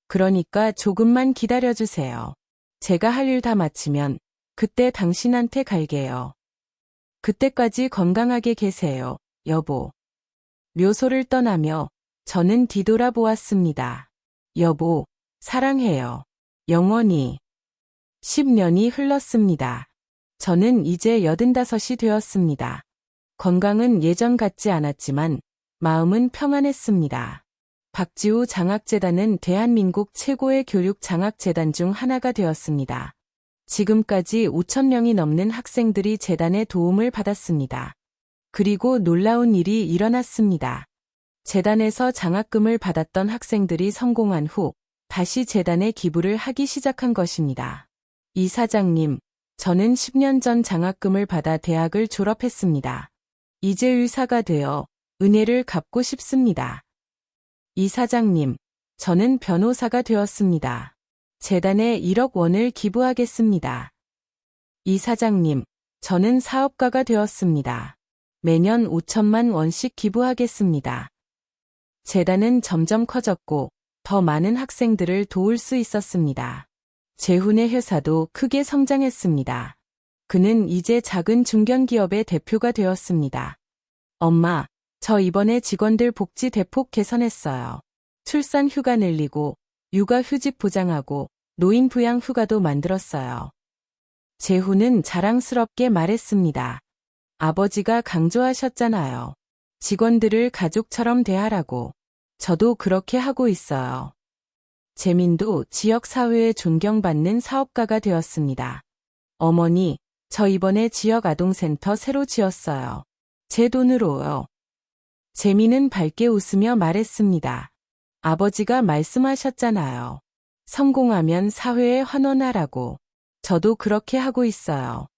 [SPEAKER 2] 그러니까 조금만 기다려주세요. 제가 할 일 다 마치면 그때 당신한테 갈게요. 그때까지 건강하게 계세요, 여보. 묘소를 떠나며 저는 뒤돌아보았습니다. 여보, 사랑해요. 영원히. 10년이 흘렀습니다. 저는 이제 85이 되었습니다. 건강은 예전 같지 않았지만 마음은 평안했습니다. 박지우 장학재단은 대한민국 최고의 교육 장학재단 중 하나가 되었습니다. 지금까지 5,000명이 넘는 학생들이 재단의 도움을 받았습니다. 그리고 놀라운 일이 일어났습니다. 재단에서 장학금을 받았던 학생들이 성공한 후 다시 재단에 기부를 하기 시작한 것입니다. 이사장님, 저는 10년 전 장학금을 받아 대학을 졸업했습니다. 이제 의사가 되어 은혜를 갚고 싶습니다. 이사장님, 저는 변호사가 되었습니다. 재단에 1억 원을 기부하겠습니다. 이사장님, 저는 사업가가 되었습니다. 매년 5천만 원씩 기부하겠습니다. 재단은 점점 커졌고 더 많은 학생들을 도울 수 있었습니다. 재훈의 회사도 크게 성장했습니다. 그는 이제 작은 중견기업의 대표가 되었습니다. 엄마, 저 이번에 직원들 복지 대폭 개선했어요. 출산 휴가 늘리고 육아 휴직 보장하고 노인 부양 휴가도 만들었어요. 재훈은 자랑스럽게 말했습니다. 아버지가 강조하셨잖아요. 직원들을 가족처럼 대하라고. 저도 그렇게 하고 있어요. 재민도 지역사회에 존경받는 사업가가 되었습니다. 어머니, 저 이번에 지역 아동센터 새로 지었어요. 제 돈으로요. 재민은 밝게 웃으며 말했습니다. 아버지가 말씀하셨잖아요. 성공하면 사회에 환원하라고. 저도 그렇게 하고 있어요.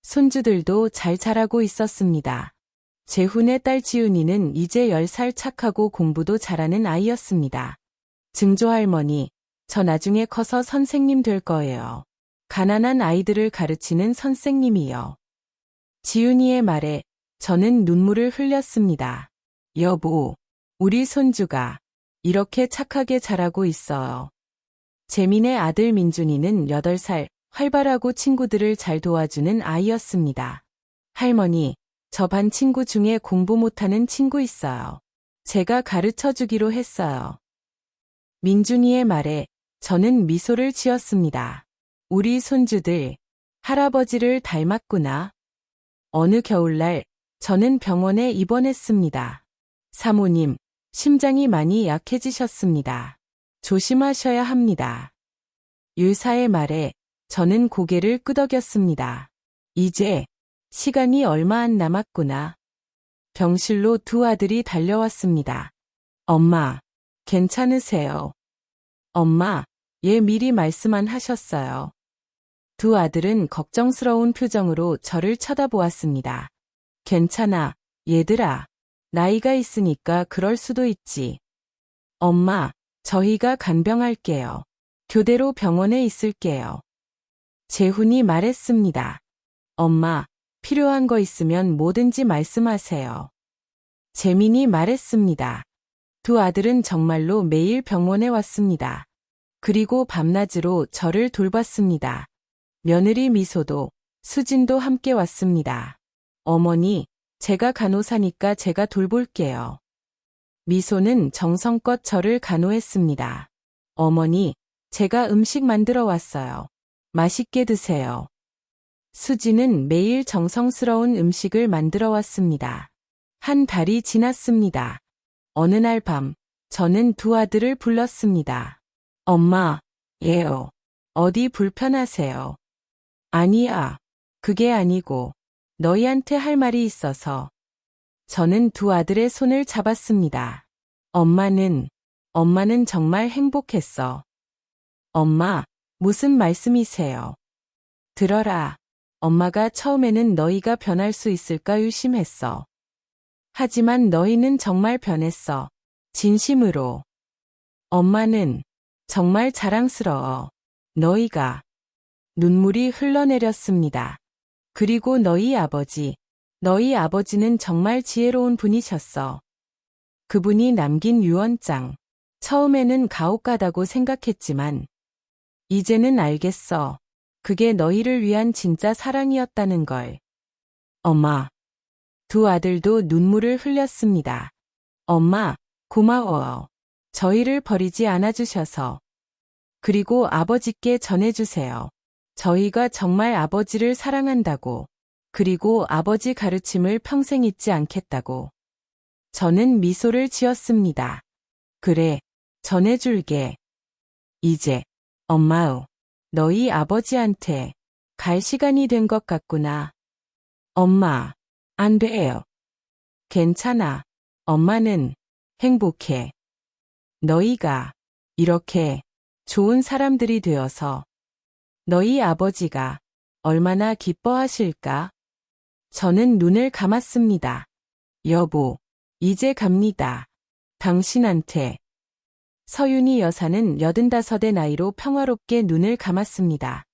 [SPEAKER 2] 손주들도 잘 자라고 있었습니다. 재훈의 딸 지훈이는 이제 10살 착하고 공부도 잘하는 아이였습니다. 증조할머니, 저 나중에 커서 선생님 될 거예요. 가난한 아이들을 가르치는 선생님이요. 지훈이의 말에 저는 눈물을 흘렸습니다. 여보, 우리 손주가 이렇게 착하게 자라고 있어요. 재민의 아들 민준이는 8살, 활발하고 친구들을 잘 도와주는 아이였습니다. 할머니, 저 반 친구 중에 공부 못하는 친구 있어요. 제가 가르쳐 주기로 했어요. 민준이의 말에 저는 미소를 지었습니다. 우리 손주들, 할아버지를 닮았구나. 어느 겨울날 저는 병원에 입원했습니다. 사모님, 심장이 많이 약해지셨습니다. 조심하셔야 합니다. 의사의 말에 저는 고개를 끄덕였습니다. 이제 시간이 얼마 안 남았구나. 병실로 두 아들이 달려왔습니다. 엄마, 괜찮으세요? 엄마, 얘 미리 말씀 안 하셨어요. 두 아들은 걱정스러운 표정으로 저를 쳐다보았습니다. 괜찮아, 얘들아. 나이가 있으니까 그럴 수도 있지. 엄마, 저희가 간병할게요. 교대로 병원에 있을게요. 재훈이 말했습니다. 엄마, 필요한 거 있으면 뭐든지 말씀하세요. 재민이 말했습니다. 두 아들은 정말로 매일 병원에 왔습니다. 그리고 밤낮으로 저를 돌봤습니다. 며느리 미소도, 수진도 함께 왔습니다. 어머니, 제가 간호사니까 제가 돌볼게요. 미소는 정성껏 저를 간호했습니다. 어머니, 제가 음식 만들어 왔어요. 맛있게 드세요. 수지는 매일 정성스러운 음식을 만들어 왔습니다. 한 달이 지났습니다. 어느 날 밤, 저는 두 아들을 불렀습니다. 엄마, 얘요. 어디 불편하세요? 아니야. 그게 아니고, 너희한테 할 말이 있어서. 저는 두 아들의 손을 잡았습니다. 엄마는 정말 행복했어. 엄마, 무슨 말씀이세요? 들어라. 엄마가 처음에는 너희가 변할 수 있을까 의심했어. 하지만 너희는 정말 변했어. 진심으로. 엄마는 정말 자랑스러워. 너희가. 눈물이 흘러내렸습니다. 그리고 너희 아버지는 정말 지혜로운 분이셨어. 그분이 남긴 유언장. 처음에는 가혹하다고 생각했지만 이제는 알겠어. 그게 너희를 위한 진짜 사랑이었다는 걸. 엄마. 두 아들도 눈물을 흘렸습니다. 엄마, 고마워요. 저희를 버리지 않아주셔서. 그리고 아버지께 전해주세요. 저희가 정말 아버지를 사랑한다고. 그리고 아버지 가르침을 평생 잊지 않겠다고. 저는 미소를 지었습니다. 그래, 전해줄게. 이제, 엄마우, 너희 아버지한테 갈 시간이 된 것 같구나. 엄마, 안 돼요. 괜찮아. 엄마는 행복해. 너희가 이렇게 좋은 사람들이 되어서 너희 아버지가 얼마나 기뻐하실까? 저는 눈을 감았습니다. 여보, 이제 갑니다. 당신한테. 서윤이 여사는 85의 나이로 평화롭게 눈을 감았습니다.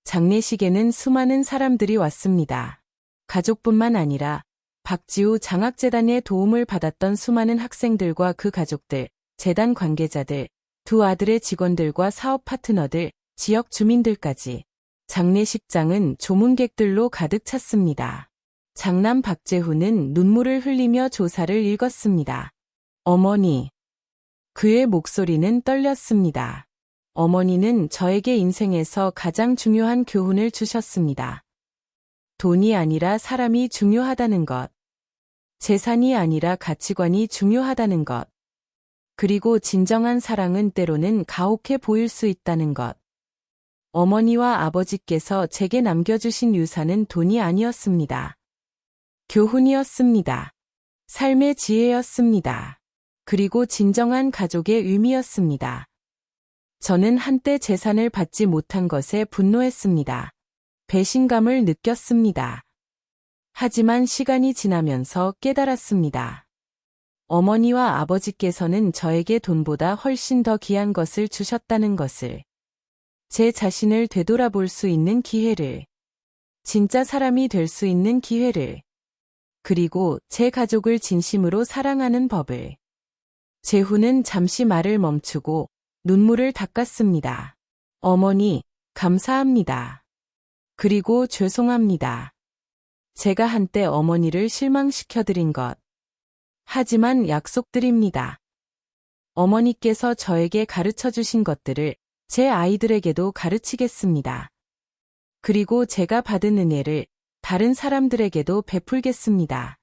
[SPEAKER 2] 장례식에는 수많은 사람들이 왔습니다. 가족뿐만 아니라 박지우 장학재단의 도움을 받았던 수많은 학생들과 그 가족들, 재단 관계자들, 두 아들의 직원들과 사업 파트너들, 지역 주민들까지. 장례식장은 조문객들로 가득 찼습니다. 장남 박재훈은 눈물을 흘리며 조사를 읽었습니다. 어머니. 그의 목소리는 떨렸습니다. 어머니는 저에게 인생에서 가장 중요한 교훈을 주셨습니다. 돈이 아니라 사람이 중요하다는 것. 재산이 아니라 가치관이 중요하다는 것. 그리고 진정한 사랑은 때로는 가혹해 보일 수 있다는 것. 어머니와 아버지께서 제게 남겨주신 유산은 돈이 아니었습니다. 교훈이었습니다. 삶의 지혜였습니다. 그리고 진정한 가족의 의미였습니다. 저는 한때 재산을 받지 못한 것에 분노했습니다. 배신감을 느꼈습니다. 하지만 시간이 지나면서 깨달았습니다. 어머니와 아버지께서는 저에게 돈보다 훨씬 더 귀한 것을 주셨다는 것을, 제 자신을 되돌아볼 수 있는 기회를, 진짜 사람이 될 수 있는 기회를, 그리고 제 가족을 진심으로 사랑하는 법을. 제후는 잠시 말을 멈추고 눈물을 닦았습니다. 어머니, 감사합니다. 그리고 죄송합니다. 제가 한때 어머니를 실망시켜드린 것. 하지만 약속드립니다. 어머니께서 저에게 가르쳐 주신 것들을 제 아이들에게도 가르치겠습니다. 그리고 제가 받은 은혜를 다른 사람들에게도 베풀겠습니다.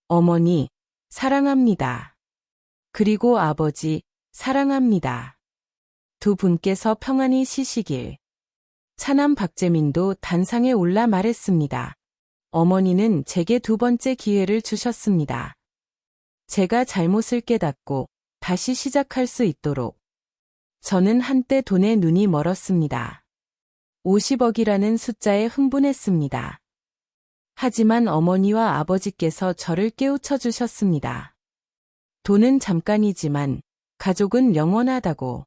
[SPEAKER 2] 어머니, 사랑합니다. 그리고 아버지, 사랑합니다. 두 분께서 평안히 쉬시길. 차남 박재민도 단상에 올라 말했습니다. 어머니는 제게 두 번째 기회를 주셨습니다. 제가 잘못을 깨닫고 다시 시작할 수 있도록. 저는 한때 돈에 눈이 멀었습니다. 50억이라는 숫자에 흥분했습니다. 하지만 어머니와 아버지께서 저를 깨우쳐 주셨습니다. 돈은 잠깐이지만 가족은 영원하다고.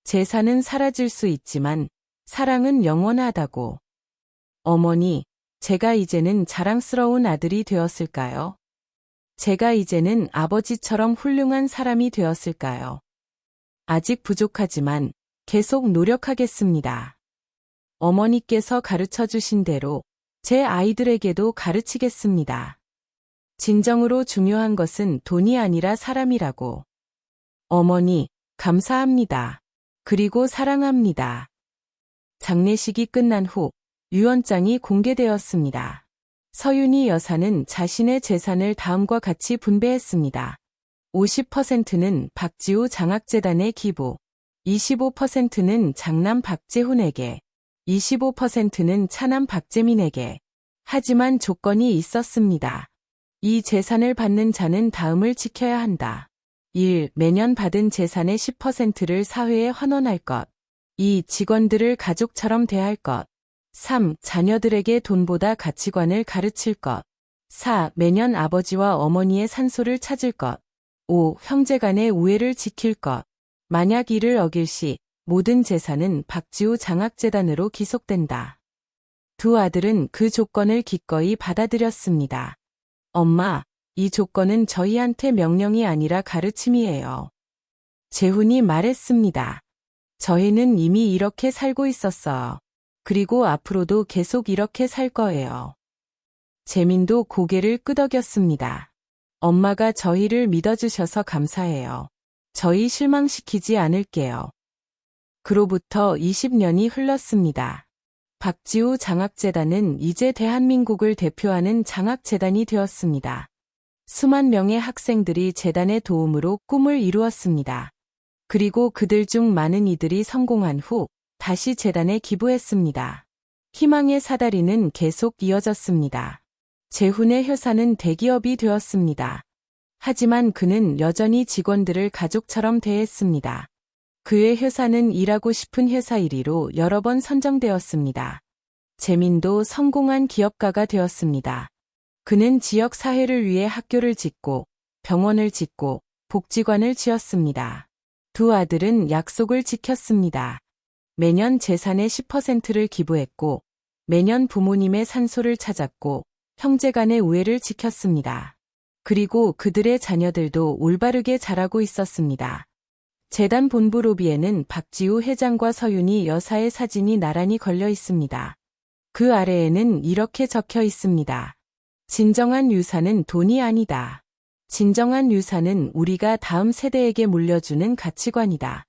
[SPEAKER 2] 재산은 사라질 수 있지만 사랑은 영원하다고. 어머니, 제가 이제는 자랑스러운 아들이 되었을까요? 제가 이제는 아버지처럼 훌륭한 사람이 되었을까요? 아직 부족하지만 계속 노력하겠습니다. 어머니께서 가르쳐 주신 대로 제 아이들에게도 가르치겠습니다. 진정으로 중요한 것은 돈이 아니라 사람이라고. 어머니, 감사합니다. 그리고 사랑합니다. 장례식이 끝난 후 유언장이 공개되었습니다. 서윤희 여사는 자신의 재산을 다음과 같이 분배했습니다. 50%는 박지우 장학재단에 기부, 25%는 장남 박재훈에게, 25%는 차남 박재민에게. 하지만 조건이 있었습니다. 이 재산을 받는 자는 다음을 지켜야 한다. 1. 매년 받은 재산의 10%를 사회에 환원할 것. 2. 직원들을 가족처럼 대할 것. 3. 자녀들에게 돈보다 가치관을 가르칠 것. 4. 매년 아버지와 어머니의 산소를 찾을 것. 5. 형제간의 우애를 지킬 것. 만약 이를 어길 시 모든 재산은 박지우 장학재단으로 기속된다. 두 아들은 그 조건을 기꺼이 받아들였습니다. 엄마, 이 조건은 저희한테 명령이 아니라 가르침이에요. 재훈이 말했습니다. 저희는 이미 이렇게 살고 있었어요. 그리고 앞으로도 계속 이렇게 살 거예요. 재민도 고개를 끄덕였습니다. 엄마가 저희를 믿어주셔서 감사해요. 저희 실망시키지 않을게요. 그로부터 20년이 흘렀습니다. 박지우 장학재단은 이제 대한민국을 대표하는 장학재단이 되었습니다. 수만 명의 학생들이 재단의 도움으로 꿈을 이루었습니다. 그리고 그들 중 많은 이들이 성공한 후 다시 재단에 기부했습니다. 희망의 사다리는 계속 이어졌습니다. 재훈의 회사는 대기업이 되었습니다. 하지만 그는 여전히 직원들을 가족처럼 대했습니다. 그의 회사는 일하고 싶은 회사 1위로 여러 번 선정되었습니다. 재민도 성공한 기업가가 되었습니다. 그는 지역 사회를 위해 학교를 짓고 병원을 짓고 복지관을 지었습니다. 두 아들은 약속을 지켰습니다. 매년 재산의 10%를 기부했고 매년 부모님의 산소를 찾았고 형제간의 우애를 지켰습니다. 그리고 그들의 자녀들도 올바르게 자라고 있었습니다. 재단 본부 로비에는 박지우 회장과 서윤희 여사의 사진이 나란히 걸려 있습니다. 그 아래에는 이렇게 적혀 있습니다. 진정한 유산은 돈이 아니다. 진정한 유산은 우리가 다음 세대에게 물려주는 가치관이다.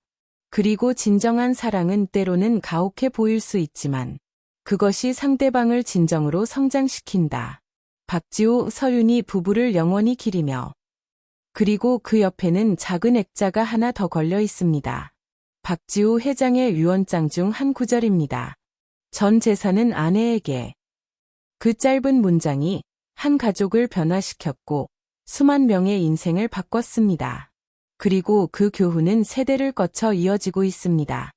[SPEAKER 2] 그리고 진정한 사랑은 때로는 가혹해 보일 수 있지만 그것이 상대방을 진정으로 성장시킨다. 박지우, 서윤희 부부를 영원히 기리며. 그리고 그 옆에는 작은 액자가 하나 더 걸려 있습니다. 박지우 회장의 유언장 중 한 구절입니다. 전 재산은 아내에게. 그 짧은 문장이 한 가족을 변화시켰고 수만 명의 인생을 바꿨습니다. 그리고 그 교훈은 세대를 거쳐 이어지고 있습니다.